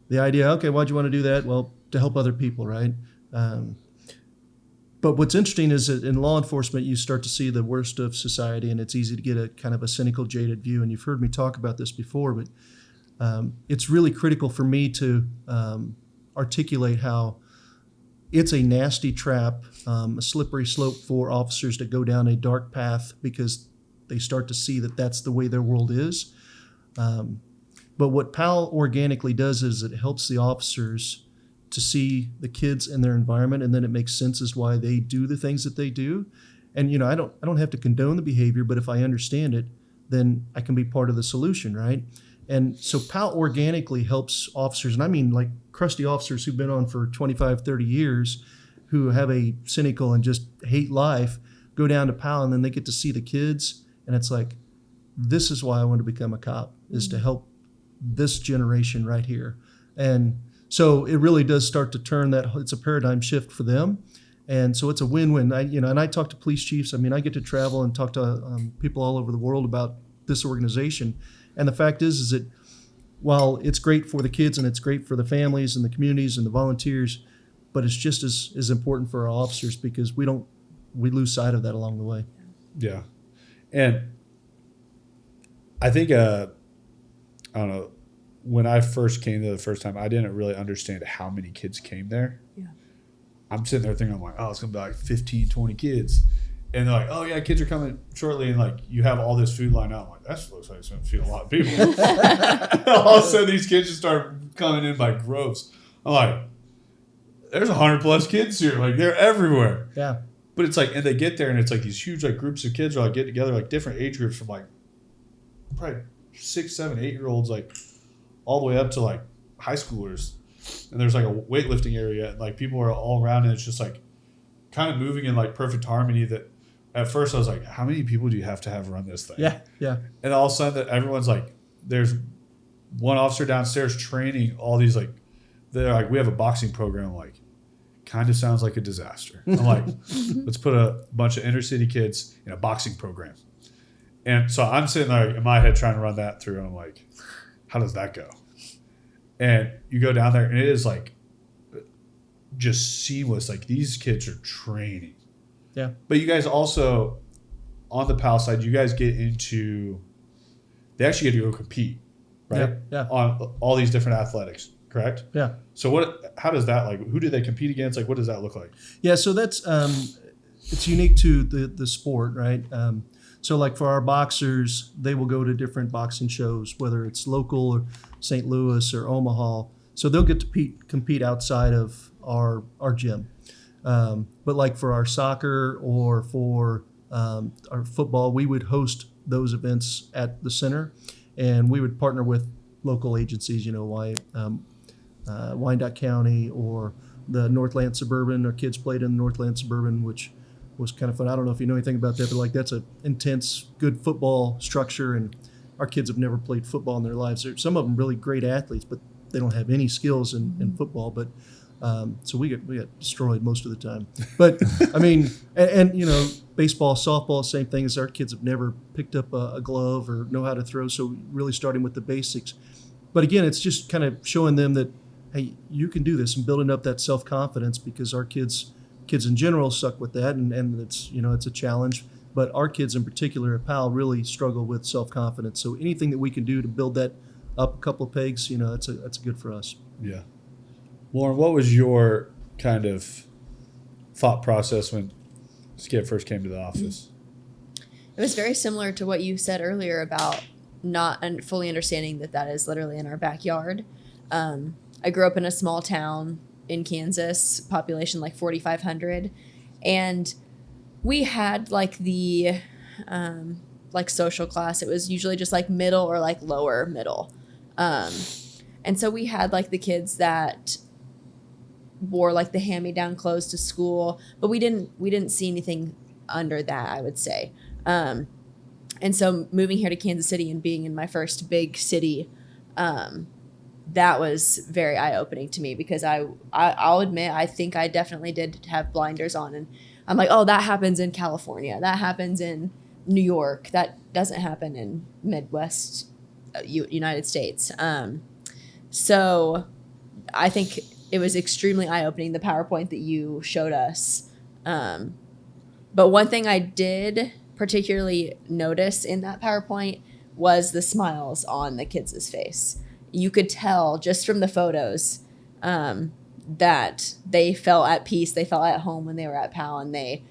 the idea, okay, why'd you want to do that? Well, to help other people, right? But what's interesting is that in law enforcement, you start to see the worst of society, and it's easy to get a kind of a cynical, jaded view. And you've heard me talk about this before, but it's really critical for me to articulate how it's a nasty trap, a slippery slope for officers to go down a dark path because they start to see that that's the way their world is. But what PAL organically does is it helps the officers to see the kids in their environment, and then it makes sense as why they do the things that they do. And I don't have to condone the behavior, but if I understand it, then I can be part of the solution, right? And so PAL organically helps officers, and I mean like crusty officers who've been on for 25, 30 years, who have a cynical and just hate life, go down to PAL, and then they get to see the kids, and it's like, this is why I want to become a cop, is to help this generation right here. And so it really does start to turn that, it's a paradigm shift for them. And so it's a win-win. And I talk to police chiefs. I mean, I get to travel and talk to people all over the world about this organization. And the fact is that while it's great for the kids and it's great for the families and the communities and the volunteers, but it's just as important for our officers because we lose sight of that along the way. Yeah. And I think, I don't know, when I first came there the first time, I didn't really understand how many kids came there. Yeah. I'm sitting there thinking, I'm like, oh, it's going to be like 15, 20 kids. And they're like, oh, yeah, kids are coming shortly. And like, you have all this food lined out. I'm like, that looks like it's going to feed a lot of people. All of a sudden, these kids just start coming in by groves. I'm like, there's 100 plus kids here. Like, they're everywhere. Yeah. But it's like, and they get there and it's like these huge like groups of kids are like get together, like different age groups from like probably 6, 7, 8-year-olds, like all the way up to like high schoolers. And there's like a weightlifting area and like people are all around and it's just like kind of moving in like perfect harmony that at first I was like, how many people do you have to have run this thing? Yeah. Yeah. And all of a sudden that everyone's like, there's one officer downstairs training all these like, they're like, we have a boxing program. Like, kind of sounds like a disaster. I'm like, let's put a bunch of inner city kids in a boxing program. And so I'm sitting there in my head trying to run that through. And I'm like, how does that go? And you go down there and it is like just seamless. Like these kids are training. Yeah. But you guys also, on the PAL side, you guys get into, they actually get to go compete, right? Yeah. On all these different athletics, correct? Yeah. So how does that, like, who do they compete against? Like, what does that look like? Yeah, so that's it's unique to the sport, right? So like for our boxers, they will go to different boxing shows, whether it's local or St. Louis or Omaha. So they'll get to compete outside of our gym. But like for our soccer or for our football, we would host those events at the center, and we would partner with local agencies, Wyandotte County or the Northland Suburban. Our kids played in the Northland Suburban, which was kind of fun. I don't know if you know anything about that, but like that's an intense, good football structure, and our kids have never played football in their lives. Some of them really great athletes, but they don't have any skills in football. But so we got destroyed most of the time. But I mean, and baseball, softball, same thing. As our kids have never picked up a glove or know how to throw. So really starting with the basics. But again, it's just kind of showing them that, hey, you can do this, and building up that self-confidence, because our kids in general suck with that, and it's it's a challenge. But our kids in particular at PAL really struggle with self-confidence. So anything that we can do to build that up a couple of pegs, that's good for us. Yeah. Lauren, what was your kind of thought process when Skip first came to the office? It was very similar to what you said earlier about not fully understanding that is literally in our backyard. I grew up in a small town in Kansas, population like 4,500, and we had like the like social class. It was usually just like middle or like lower middle, and so we had like the kids that wore like the hand-me-down clothes to school, but we didn't see anything under that, I would say. And so moving here to Kansas City and being in my first big city, that was very eye-opening to me, because I'll admit, I think I definitely did have blinders on. And I'm like, oh, that happens in California. That happens in New York. That doesn't happen in Midwest United States. So I think it was extremely eye-opening, the PowerPoint that you showed us But one thing I did particularly notice in that PowerPoint was the smiles on the kids' face. You could tell just from the photos that they felt at peace, they felt at home when they were at PAL, and they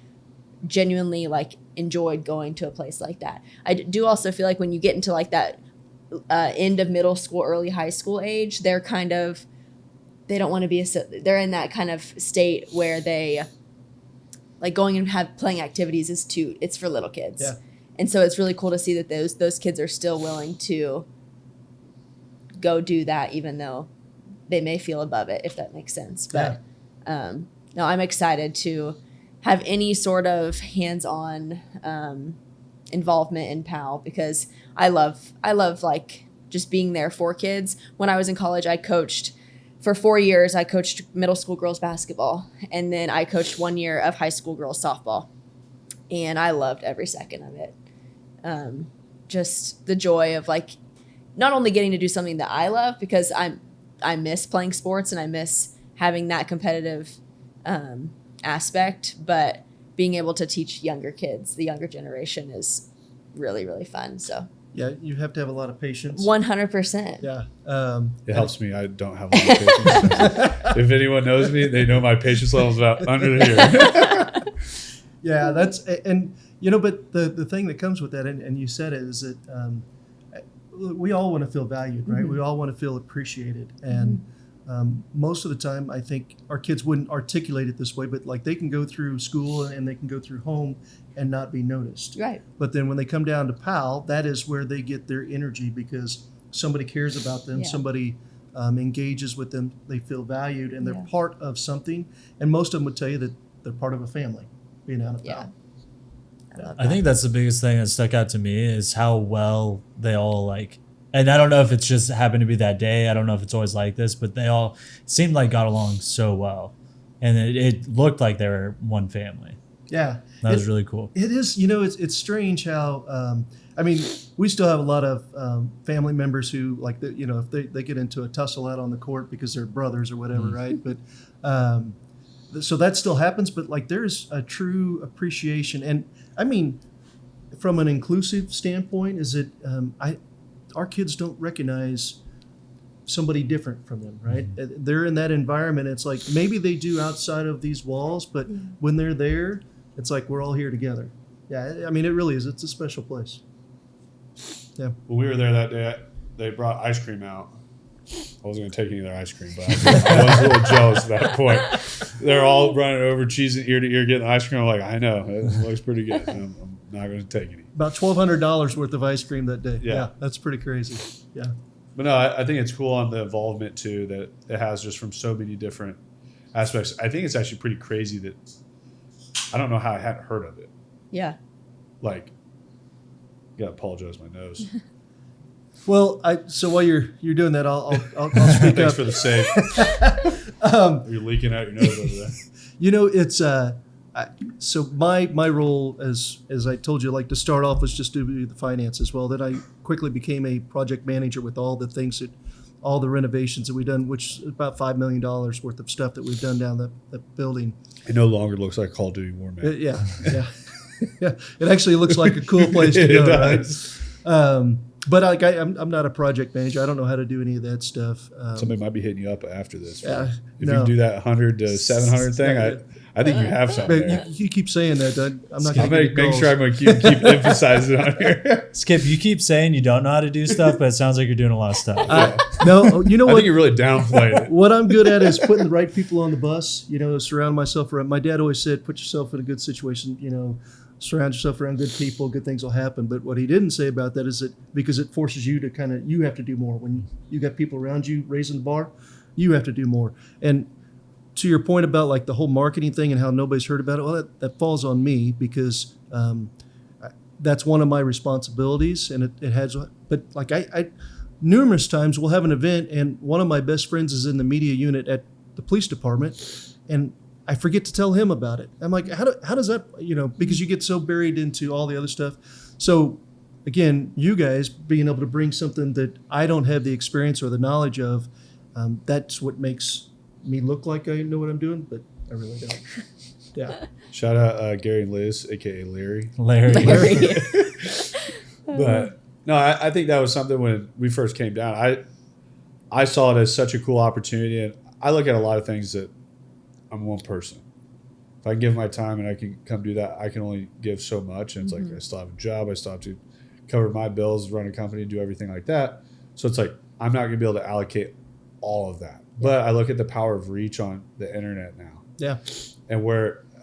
genuinely like enjoyed going to a place like that. I do also feel like when you get into like that end of middle school, early high school age, they're kind of, they don't want to be, they're in that kind of state where they like going and playing activities it's for little kids. Yeah. And so it's really cool to see that those kids are still willing to go do that, even though they may feel above it, if that makes sense. But no, I'm excited to have any sort of hands-on involvement in PAL, because I love like just being there for kids. When I was in college, I coached for 4 years. I coached middle school girls basketball, and then I coached 1 year of high school girls softball, and I loved every second of it. Just the joy of like not only getting to do something that I love, because I miss playing sports and I miss having that competitive aspect, but being able to teach younger kids, the younger generation, is really, really fun. So Yeah, you have to have a lot of patience. 100%. Yeah. It helps me. I don't have a lot of patience. If anyone knows me, they know my patience level is about under here. Yeah, that's, and you know, but the thing that comes with that, and you said it, is that we all want to feel valued, right? Mm-hmm. We all want to feel appreciated. And most of the time, I think our kids wouldn't articulate it this way, but like they can go through school and they can go through home and not be noticed. Right. But then when they come down to PAL, that is where they get their energy, because somebody cares about them, Yeah. somebody engages with them, they feel valued, and they're Yeah. part of something. And most of them would tell you that they're part of a family being out of Yeah. PAL. I love I that. think that's the biggest thing that stuck out to me is how well they all like, and I don't know if it's just happened to be that day. I don't know if it's always like this, but they all seemed like got along so well. And it looked like they were one family. Yeah. That was really cool. It is, you know, it's strange how, I mean, we still have a lot of family members who, like, you know, if they get into a tussle out on the court because they're brothers or whatever, right? But so that still happens, but like there's a true appreciation. And I mean, from an inclusive standpoint, is that our kids don't recognize somebody different from them, right? They're in that environment. It's like maybe they do outside of these walls, but when they're there, it's like we're all here together. Yeah, I mean, it really is. It's a special place. Yeah. When we were there that day, they brought ice cream out. I wasn't going to take any of their ice cream, but I was a little jealous at that point. They're all running over, cheesing ear to ear, getting ice cream. I'm like, I know, it looks pretty good. I'm not going to take any. About $1,200 worth of ice cream that day. Yeah. That's pretty crazy. Yeah. But no, I think it's cool on the involvement too that it has just from so many different aspects. I think it's actually pretty crazy that I don't know how I hadn't heard of it. Yeah. Like, I gotta apologize, my nose. Well, so while you're doing that, I'll speak Thanks up. for the save. You're leaking out your nose over there. You know, it's so my role, as I told you, like to start off was just to do the finances. Well, then I quickly became a project manager with all the things all the renovations that we've done, which is about $5 million worth of stuff that we've done down the building. It no longer looks like Call of Duty Warman. Yeah. Yeah. It actually looks like a cool place to It go, does. right? But like I'm not a project manager. I don't know how to do any of that stuff. Somebody might be hitting you up after this. Yeah, If no. you do that 100 to 700 thing, I think you have something But there. you keep saying that. I'm not I'll going to make sure I'm going to keep emphasizing it on here. Skip, you keep saying you don't know how to do stuff, but it sounds like you're doing a lot of stuff. No, you know I what? think you really downplayed it. What I'm good at is putting the right people on the bus. You know, surround myself around. My dad always said, "Put yourself in a good situation." You know, surround yourself around good people. Good things will happen. But what he didn't say about that is that because it forces you to you have to do more. When you got people around you raising the bar, you have to do more. And to your point about like the whole marketing thing and how nobody's heard about it, well, that falls on me because that's one of my responsibilities, and it has. But like I numerous times we'll have an event, and one of my best friends is in the media unit at the police department, and I forget to tell him about it. I'm like, how does that, you know, because you get so buried into all the other stuff. So again, you guys being able to bring something that I don't have the experience or the knowledge of, that's what makes me look like I know what I'm doing, but I really don't. Yeah. Shout out Gary and Liz, aka Larry. Larry. But no, I think that was something when we first came down. I saw it as such a cool opportunity, and I look at a lot of things that I'm one person. If I can give my time and I can come do that, I can only give so much. And it's like I still have a job, I still have to cover my bills, run a company, do everything like that. So it's like I'm not going to be able to allocate all of that. But I look at the power of reach on the internet now. Yeah. And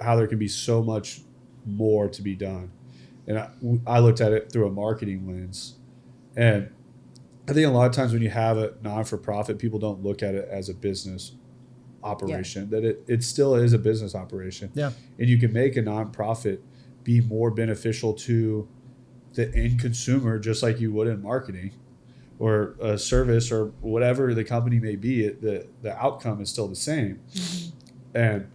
how there can be so much more to be done. And I looked at it through a marketing lens. And I think a lot of times when you have a non-for-profit, people don't look at it as a business operation, that it still is a business operation. Yeah. And you can make a nonprofit be more beneficial to the end consumer, just like you would in marketing or a service or whatever the company may be. The outcome is still the same. And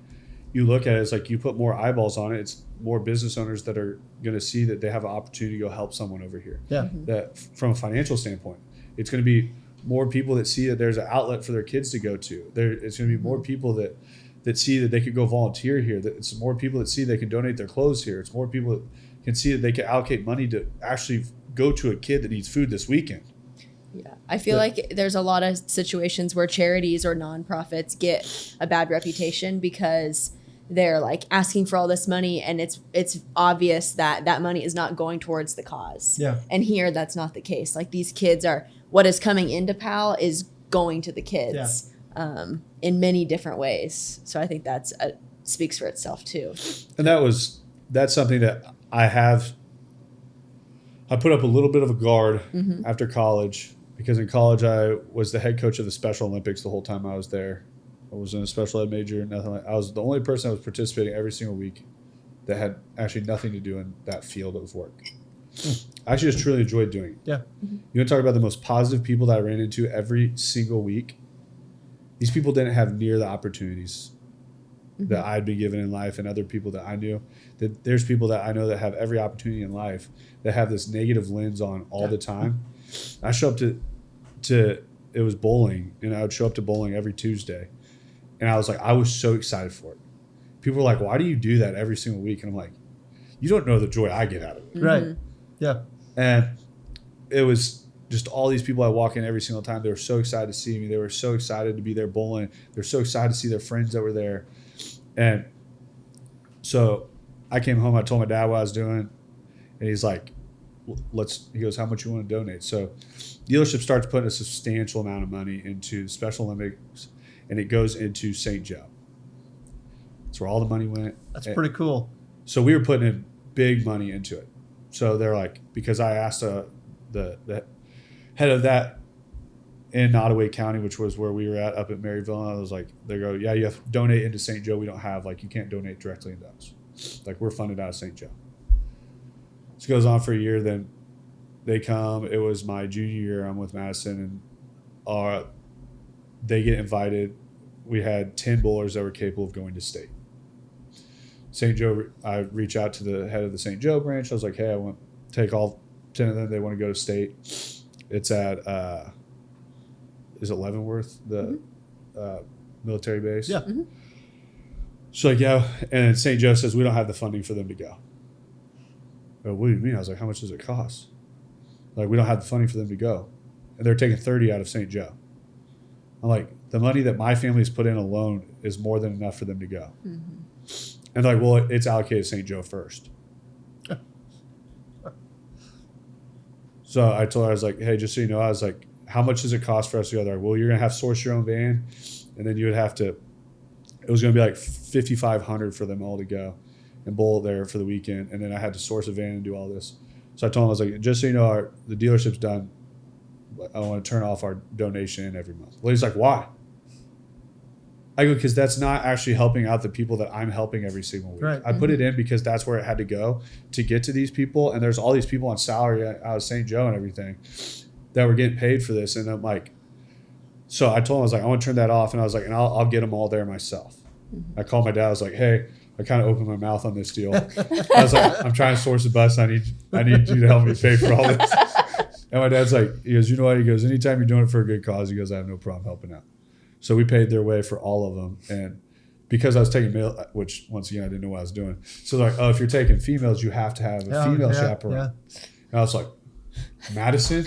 you look at it, it's like you put more eyeballs on it. It's more business owners that are going to see that they have an opportunity to go help someone over here. Yeah. That from a financial standpoint, it's going to be more people that see that there's an outlet for their kids to go to. It's going to be more people that see that they could go volunteer here. That it's more people that see they can donate their clothes here. It's more people that can see that they can allocate money to actually go to a kid that needs food this weekend. Yeah, I feel like there's a lot of situations where charities or nonprofits get a bad reputation because they're like asking for all this money, and it's obvious that that money is not going towards the cause. Yeah. And here, that's not the case. Like these kids are, what is coming into PAL is going to the kids in many different ways. So I think that's speaks for itself too. And that's something that I put up a little bit of a guard after college, because in college I was the head coach of the Special Olympics the whole time I was there. I was in a special ed major, nothing like. I was the only person that was participating every single week that had actually nothing to do in that field of work. I actually just truly enjoyed doing it. Yeah. You want to talk about the most positive people that I ran into every single week? These people didn't have near the opportunities that I'd been given in life, and other people that I knew. That there's people that I know that have every opportunity in life that have this negative lens on all the time. I show up to it was bowling, and I would show up to bowling every Tuesday, and I was so excited for it. People were like, "Why do you do that every single week?" And I'm like, "You don't know the joy I get out of it." Right. Yeah. And it was just all these people I walk in every single time. They were so excited to see me. They were so excited to be there bowling. They were so excited to see their friends that were there. And so I came home, I told my dad what I was doing, and he's like, he goes, "How much you want to donate?" So dealership starts putting a substantial amount of money into the Special Olympics, and it goes into St. Joe. That's where all the money went. That's pretty cool. So we were putting in big money into it. So they're like, because I asked the head of that in Nottoway County, which was where we were up at Maryville, and I was like, they go, "Yeah, you have to donate into St. Joe. We don't have, you can't donate directly into us. Like, we're funded out of St. Joe." This goes on for a year. Then they come. It was my junior year. I'm with Madison, and they get invited. We had 10 bowlers that were capable of going to state. St. Joe, I reach out to the head of the St. Joe branch. I was like, "Hey, I want to take all 10 of them. They want to go to state." It's at, is it Leavenworth, the military base? Yeah. So like, yeah. And St. Joe says, "We don't have the funding for them to go." "Oh, what do you mean?" I was like, "How much does it cost?" Like, "We don't have the funding for them to go." And they're taking 30 out of St. Joe. I'm like, the money that my family's put in alone is more than enough for them to go. And they're like, "Well, it's allocated St. Joe first." So I told her, I was like, "Hey, just so you know," I was like, "How much does it cost for us to go?" They're like, "Well, you're going to have to source your own van, and then you would have to," it was going to be like $5,500 for them all to go and bowl there for the weekend. And then I had to source a van and do all this. So I told him, I was like, "Just so you know, the dealership's done. I want to turn off our donation every month." Well, he's like, "Why?" I go, "Because that's not actually helping out the people that I'm helping every single week." Right. I put it in because that's where it had to go to get to these people. And there's all these people on salary out of St. Joe and everything that were getting paid for this. And I'm like, so I told him, I was like, "I want to turn that off." And I was like, "And I'll get them all there myself." I called my dad. I was like, "Hey, I kind of opened my mouth on this deal." I was like, "I'm trying to source a bus. I need you to help me pay for all this." And my dad's like, he goes, "You know what?" He goes, "Anytime you're doing it for a good cause," he goes, "I have no problem helping out." So we paid their way for all of them. And because I was taking male, which once again I didn't know what I was doing. So they're like, oh, if you're taking females, you have to have a female chaperone. Yeah. And I was like, Madison,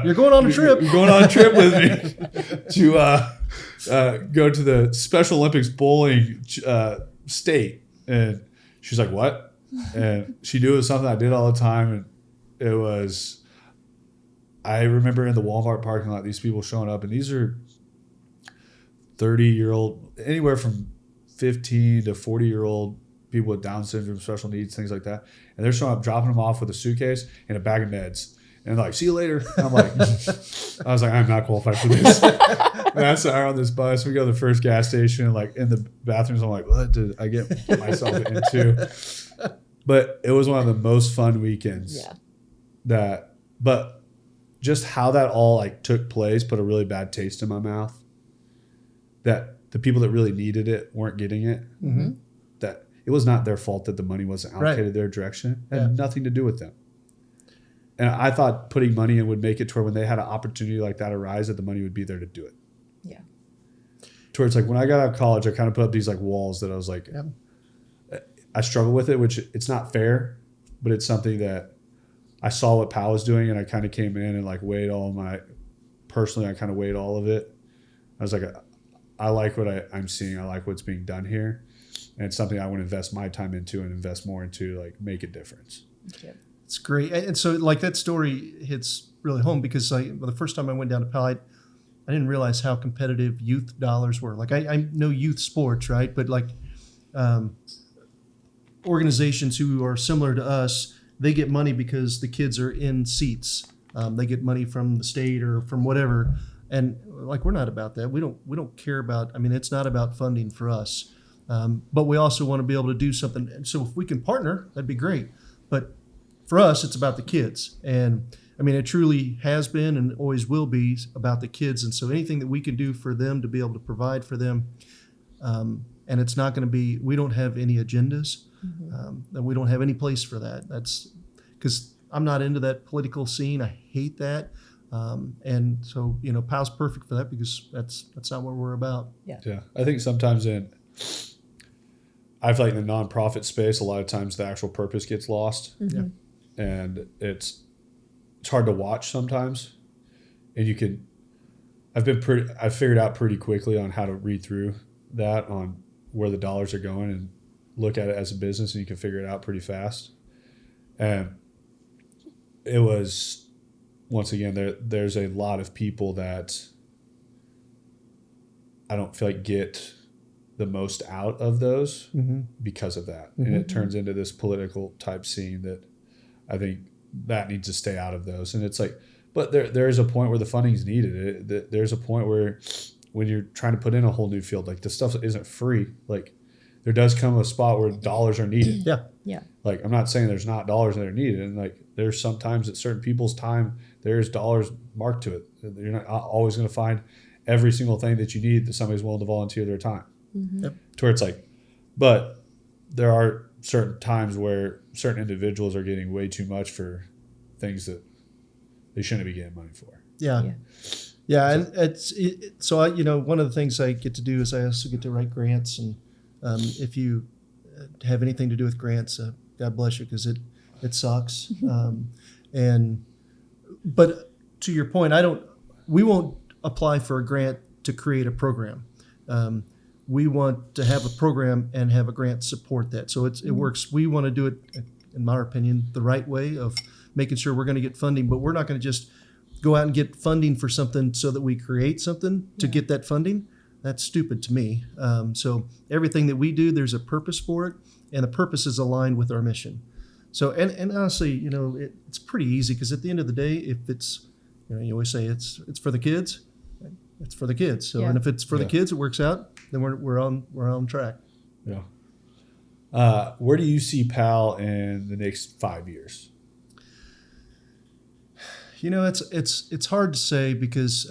you're going on a trip. You're going on a trip with me to go to the Special Olympics bowling state. And she's like, what? And she knew it was something I did all the time. And it was, I remember in the Walmart parking lot, these people showing up, and these are 30-year-old, anywhere from 15 to 40-year-old people with Down syndrome, special needs, things like that. And they're showing up, dropping them off with a suitcase and a bag of meds. And they're like, see you later. And I'm like, I was like, I'm not qualified for this. And I sat on this bus. We go to the first gas station, and like in the bathrooms, I'm like, what did I get myself into? But it was one of the most fun weekends. Yeah. But just how that all like took place put a really bad taste in my mouth. That the people that really needed it weren't getting it. Mm-hmm. That it was not their fault that the money wasn't allocated their direction. It had nothing to do with them. And I thought putting money in would make it to where when they had an opportunity like that arise, that the money would be there to do it. Yeah. To where it's like when I got out of college, I kind of put up these like walls that I was like, I struggle with it, which it's not fair, but it's something that I saw what Powell was doing, and I kind of came in and like weighed all my, personally, I kind of weighed all of it. I was like, I like what I'm seeing. I like what's being done here. And it's something I want to invest my time into and invest more into, like make a difference. Okay. It's great. And so like that story hits really home because the first time I went down to Powell, I didn't realize how competitive youth dollars were. Like I know youth sports, right? But like organizations who are similar to us, they get money because the kids are in seats. They get money from the state or from whatever. And like, we're not about that. We don't care about, I mean, it's not about funding for us. But we also want to be able to do something. And so if we can partner, that'd be great. But for us, it's about the kids. And I mean, it truly has been and always will be about the kids. And so anything that we can do for them to be able to provide for them, and it's not going to be, we don't have any agendas, and we don't have any place for that. That's because I'm not into that political scene. I hate that. And so, Powell's perfect for that because that's not what we're about. Yeah. Yeah. I think sometimes I feel like in the nonprofit space, a lot of times the actual purpose gets lost. Yeah. And it's hard to watch sometimes. And I've figured out pretty quickly on how to read through that, on where the dollars are going, and look at it as a business, and you can figure it out pretty fast. And it was, once again, there's a lot of people that I don't feel like get the most out of those because of that. And it turns into this political type scene that I think that needs to stay out of those. And it's like, but there's a point where the funding is needed. There's a point where when you're trying to put in a whole new field, like this stuff isn't free. Like there does come a spot where dollars are needed. Yeah. Yeah. Like I'm not saying there's not dollars that are needed. And like there's sometimes at certain people's time, there's dollars marked to it. You're not always going to find every single thing that you need that somebody's willing to volunteer their time. Yep. To where it's like, but there are certain times where certain individuals are getting way too much for things that they shouldn't be getting money for. Yeah. And so I, one of the things I get to do is I also get to write grants. And if you have anything to do with grants, God bless you, because it sucks. But to your point, we won't apply for a grant to create a program. We want to have a program and have a grant support that. So it works. We want to do it, in my opinion, the right way of making sure we're going to get funding, but we're not going to just go out and get funding for something so that we create something to get that funding. That's stupid to me. So everything that we do, there's a purpose for it, and the purpose is aligned with our mission. So, and honestly, it's pretty easy because at the end of the day, if it's, you always say it's for the kids, it's for the kids. So, and if it's for the kids, it works out, then we're on track. Yeah. Where do you see Powell in the next 5 years? It's hard to say because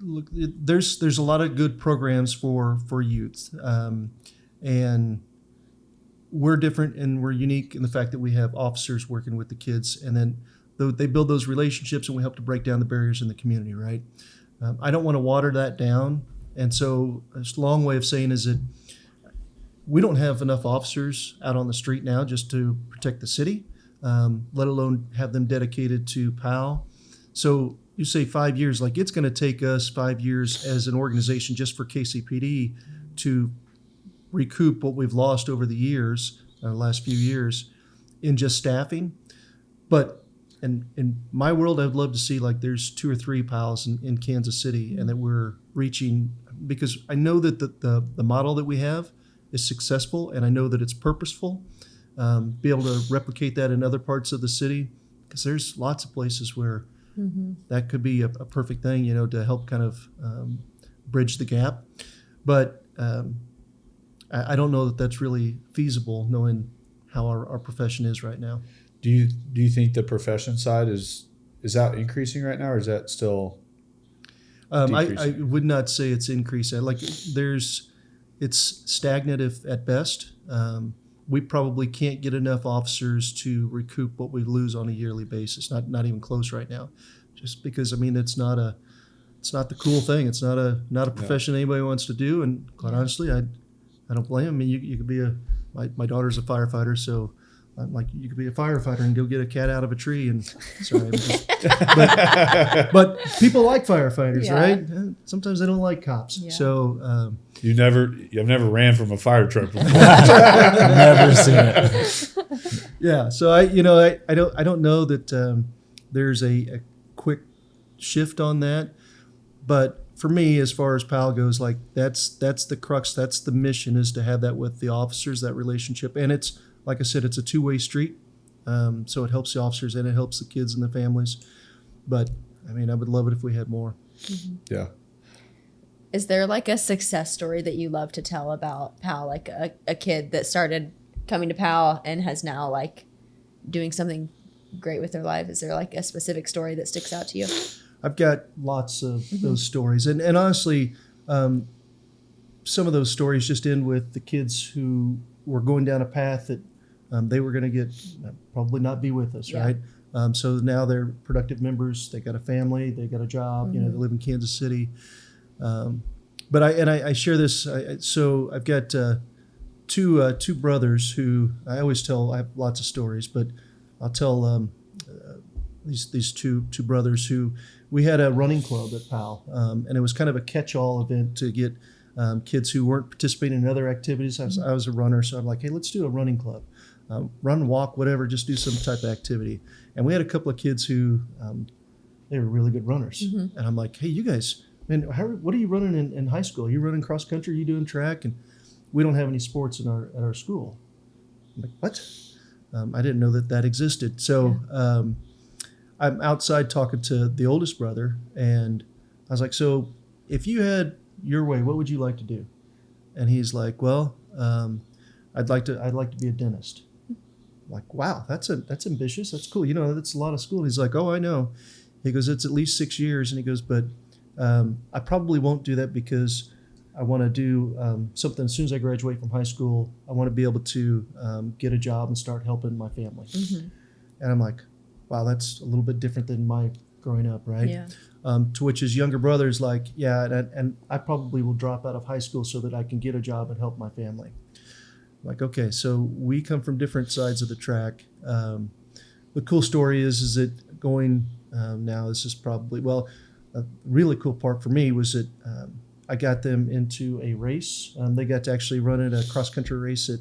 look, there's a lot of good programs for youth, and we're different and we're unique in the fact that we have officers working with the kids, and then they build those relationships, and we help to break down the barriers in the community, right? I don't want to water that down. And so a long way of saying is that we don't have enough officers out on the street now just to protect the city, let alone have them dedicated to PAL. So you say 5 years, like it's going to take us 5 years as an organization just for KCPD to recoup what we've lost over the years, last few years, in just staffing. But in my world, I'd love to see like there's 2 or 3 PALs in Kansas City, and that we're reaching, because I know that the model that we have is successful, and I know that it's purposeful. Be able to replicate that in other parts of the city, because there's lots of places where that could be a perfect thing, to help kind of bridge the gap. But I don't know that that's really feasible, knowing how our profession is right now. Do you think the profession side is that increasing right now, or is that still decreasing? I would not say it's increasing. Like it's stagnant at best. We probably can't get enough officers to recoup what we lose on a yearly basis. Not even close right now, just because it's not the cool thing. It's not a profession anybody wants to do. And quite honestly, I don't blame them. I mean, you could be my daughter's a firefighter, so I'm like, you could be a firefighter and go get a cat out of a tree. And sorry, but people like firefighters, right? Sometimes they don't like cops. Yeah. So you've never ran from a fire truck before. Never seen it. Yeah. So I don't know that there's a quick shift on that, but for me, as far as PAL goes, like that's the crux, that's the mission, is to have that with the officers, that relationship. And it's, like I said, it's a two-way street. So it helps the officers and it helps the kids and the families. But I would love it if we had more. Mm-hmm. Yeah. Is there like a success story that you love to tell about PAL, like a kid that started coming to PAL and has now like doing something great with their life? Is there like a specific story that sticks out to you? I've got lots of those stories. And honestly, some of those stories just end with the kids who were going down a path that they were going to probably not be with us, right? So now they're productive members. They got a family. They got a job. They live in Kansas City. But I share this. So I've got two brothers who I always tell. I have lots of stories, but I'll tell these two brothers who we had a running club at PAL, and it was kind of a catch-all event to get kids who weren't participating in other activities. I was a runner, so I'm like, hey, let's do a running club. Run, walk, whatever, just do some type of activity. And we had a couple of kids who, they were really good runners. And I'm like, hey, you guys, man, what are you running in high school? Are you running cross country? Are you doing track? And we don't have any sports at our school. I'm like, what? I didn't know that existed. So I'm outside talking to the oldest brother, and I was like, so if you had your way, what would you like to do? And he's like, well, I'd like to be a dentist. I'm like, wow, that's ambitious. That's cool. That's a lot of school. He's like, oh, I know. He goes, it's at least 6 years. And he goes, but I probably won't do that because I want to do something as soon as I graduate from high school. I want to be able to get a job and start helping my family. And I'm like, wow, that's a little bit different than my growing up, right? Yeah. To which his younger brother's like, yeah, and I probably will drop out of high school so that I can get a job and help my family. I'm like, okay, so we come from different sides of the track. The cool story is that going now, this is probably, a really cool part for me was that I got them into a race. They got to actually run in a cross-country race at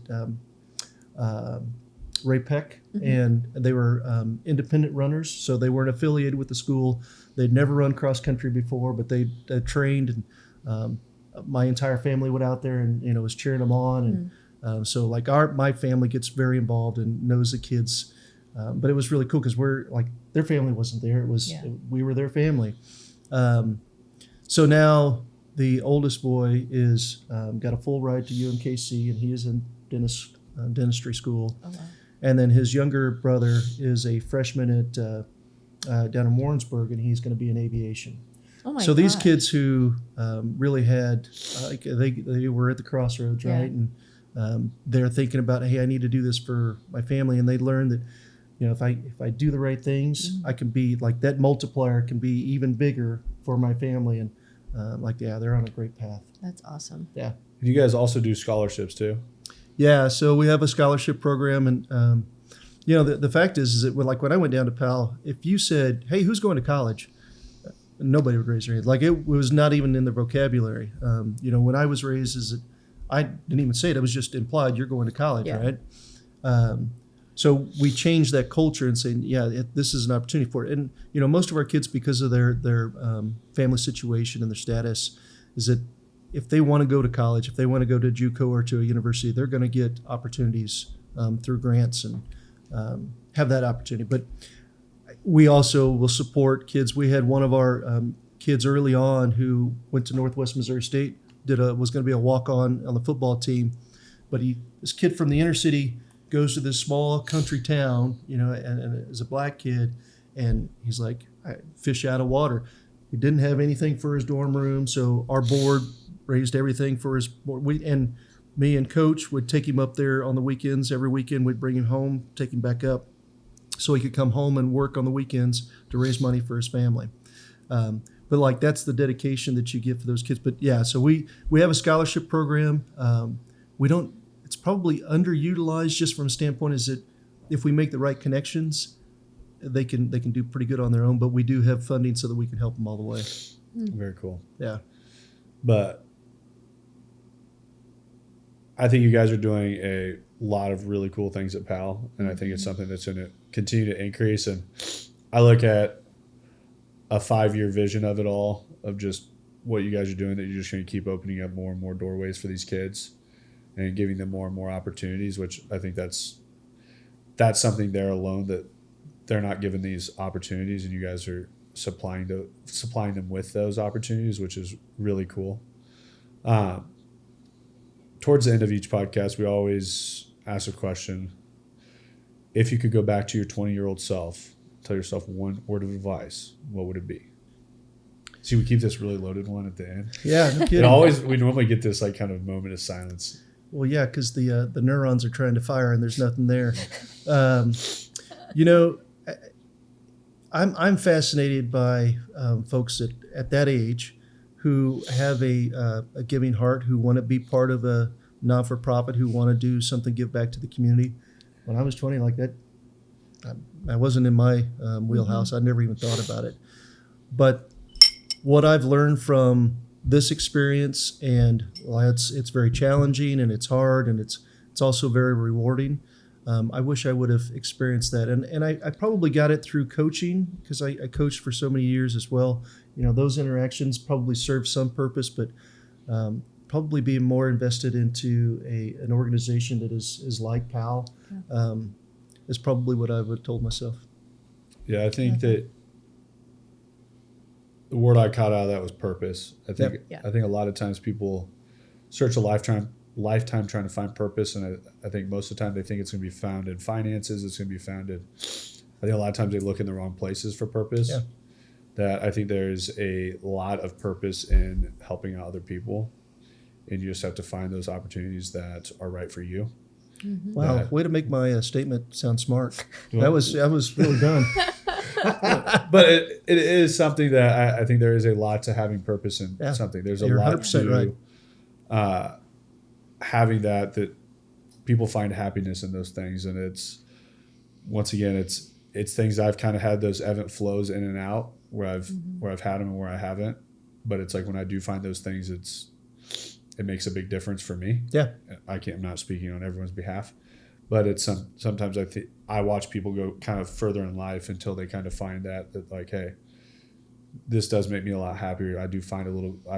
Ray Peck, and they were independent runners, so they weren't affiliated with the school. They'd never run cross-country before, but they trained, and my entire family went out there and was cheering them on. And so like my family gets very involved and knows the kids. But it was really cool because we're like, their family wasn't there. We were their family. So now the oldest boy is got a full ride to UMKC, and he is in dentistry school. Oh, wow. And then his younger brother is a freshman at down in Warrensburg, and he's going to be in aviation. Oh my! So these kids who really had they were at the crossroads, right? And they're thinking about, hey, I need to do this for my family, and they learned that if I do the right things, I can be like that multiplier can be even bigger for my family. And they're on a great path. That's awesome. Yeah. You guys also do scholarships too? Yeah. So we have a scholarship program, and the fact is that when I went down to Pal, if you said, "Hey, who's going to college?" Nobody would raise their hand. Like it was not even in the vocabulary. When I was raised, I didn't even say it. It was just implied. You're going to college, Yeah. right? So we changed that culture and saying, this is an opportunity for it. And most of our kids, because of their family situation and their status, is that if they want to go to college, if they want to go to JUCO or to a university, they're going to get opportunities through grants and have that opportunity. But we also will support kids. We had one of our kids early on who went to Northwest Missouri State, was going to be a walk-on the football team, but this kid from the inner city goes to this small country town, and as a black kid, and he's like, fish out of water. He didn't have anything for his dorm room, so our board raised everything for his board. And me and Coach would take him up there on the weekends. Every weekend we'd bring him home, take him back up, so he could come home and work on the weekends to raise money for his family. But that's the dedication that you get for those kids. But yeah, so we have a scholarship program. It's probably underutilized just from a standpoint is that if we make the right connections, they can do pretty good on their own. But we do have funding so that we can help them all the way. Very cool. Yeah. But I think you guys are doing a lot of really cool things at PAL, and I think it's something that's going to continue to increase. And I look at a 5-year vision of it all, of just what you guys are doing, that you're just going to keep opening up more and more doorways for these kids and giving them more and more opportunities, which I think that's something there alone, that they're not given these opportunities, and you guys are supplying them with those opportunities, which is really cool. Towards the end of each podcast, we always ask a question. If you could go back to your 20-year-old self, tell yourself one word of advice, what would it be? See, we keep this really loaded one at the end. Yeah, no kidding. We normally get this kind of moment of silence. Well, yeah, because the neurons are trying to fire and there's nothing there. I'm fascinated by folks at that age who have a giving heart, who want to be part of a not-for-profit, who want to do something, give back to the community. When I was 20, like that, I wasn't in my wheelhouse. I never even thought about it. But what I've learned from this experience, and it's very challenging and it's hard and it's also very rewarding. I wish I would have experienced that, and I probably got it through coaching, because I coached for so many years as well. Those interactions probably serve some purpose, but probably being more invested into an organization that is like PAL is probably what I would have told myself. Yeah, I think that the word I caught out of that was purpose. I think a lot of times people search a lifetime trying to find purpose, and I think most of the time they think it's going to be found in finances. It's going to be found in, I think a lot of times they look in the wrong places for purpose. Yeah. That I think there's a lot of purpose in helping out other people, and you just have to find those opportunities that are right for you. Mm-hmm. Wow, way to make my statement sound smart. That was really done. But it is something that I think there is a lot to having purpose in something. There's a lot to right. Having that people find happiness in those things, and it's once again it's things I've kind of had those ebb and flows in and out, where I've had them and where I haven't. But it's like when I do find those things, it makes a big difference for me. Yeah, I'm not speaking on everyone's behalf, but it's sometimes I watch people go kind of further in life until they kind of find that like, hey, this does make me a lot happier. I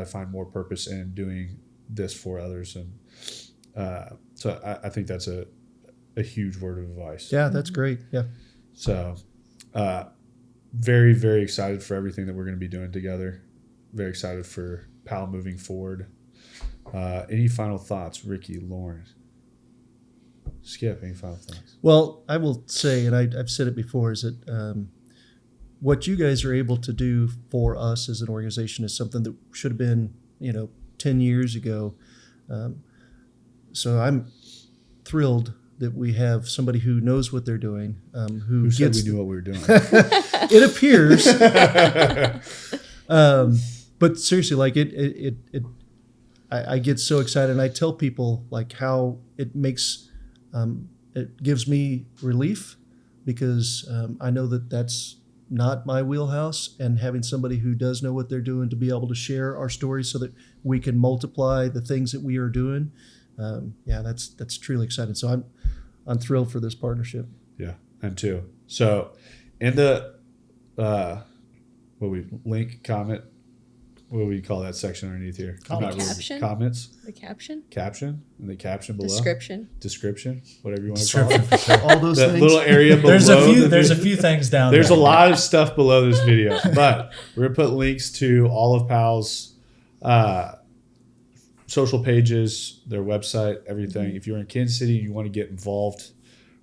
find more purpose in doing this for others, and so I think that's a huge word of advice. Yeah, that's great. Yeah. So, very, very excited for everything that we're going to be doing together. Very excited for PAL moving forward. Any final thoughts, Ricky, Lauren? Skip, any final thoughts? Well, I will say, and I've said it before, is that what you guys are able to do for us as an organization is something that should have been, 10 years ago. So I'm thrilled that we have somebody who knows what they're doing, who Who said gets. we knew what we were doing? It appears, but seriously, like I get so excited, and I tell people like how it makes, it gives me relief because I know that that's not my wheelhouse, and having somebody who does know what they're doing to be able to share our stories so that we can multiply the things that we are doing. That's truly exciting. So I'm thrilled for this partnership. Yeah, and too. So in the link comment, what do we call that section underneath here? Caption? Comments. The caption? Caption, and the caption below. Description. Whatever you want to call it. For sure. All those That things. little area below. There's a few things down There's there. a lot of stuff below this video, but we're gonna put links to all of PAL's social pages, their website, everything. If you're in Kansas City and you want to get involved,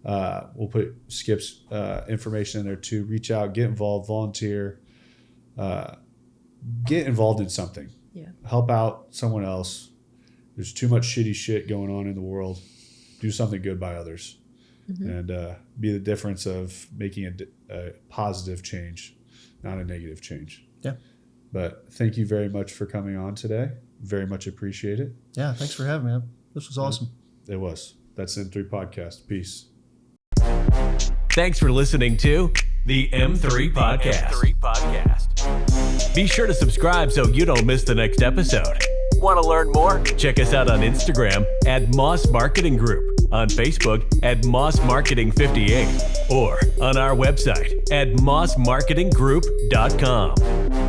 we'll put Skip's information in there too. Reach out, get involved, volunteer, get involved in something. Yeah. Help out someone else. There's too much shitty shit going on in the world. Do something good by others, and be the difference of making a positive change, not a negative change. Yeah. But thank you very much for coming on today. Very much appreciate it. Yeah, thanks for having me, man. This was awesome. It was. That's M3 Podcast. Peace. Thanks for listening to the M3 Podcast. Be sure to subscribe so you don't miss the next episode. Want to learn more? Check us out on Instagram at Moss Marketing Group, on Facebook at Moss Marketing 58, or on our website at mossmarketinggroup.com.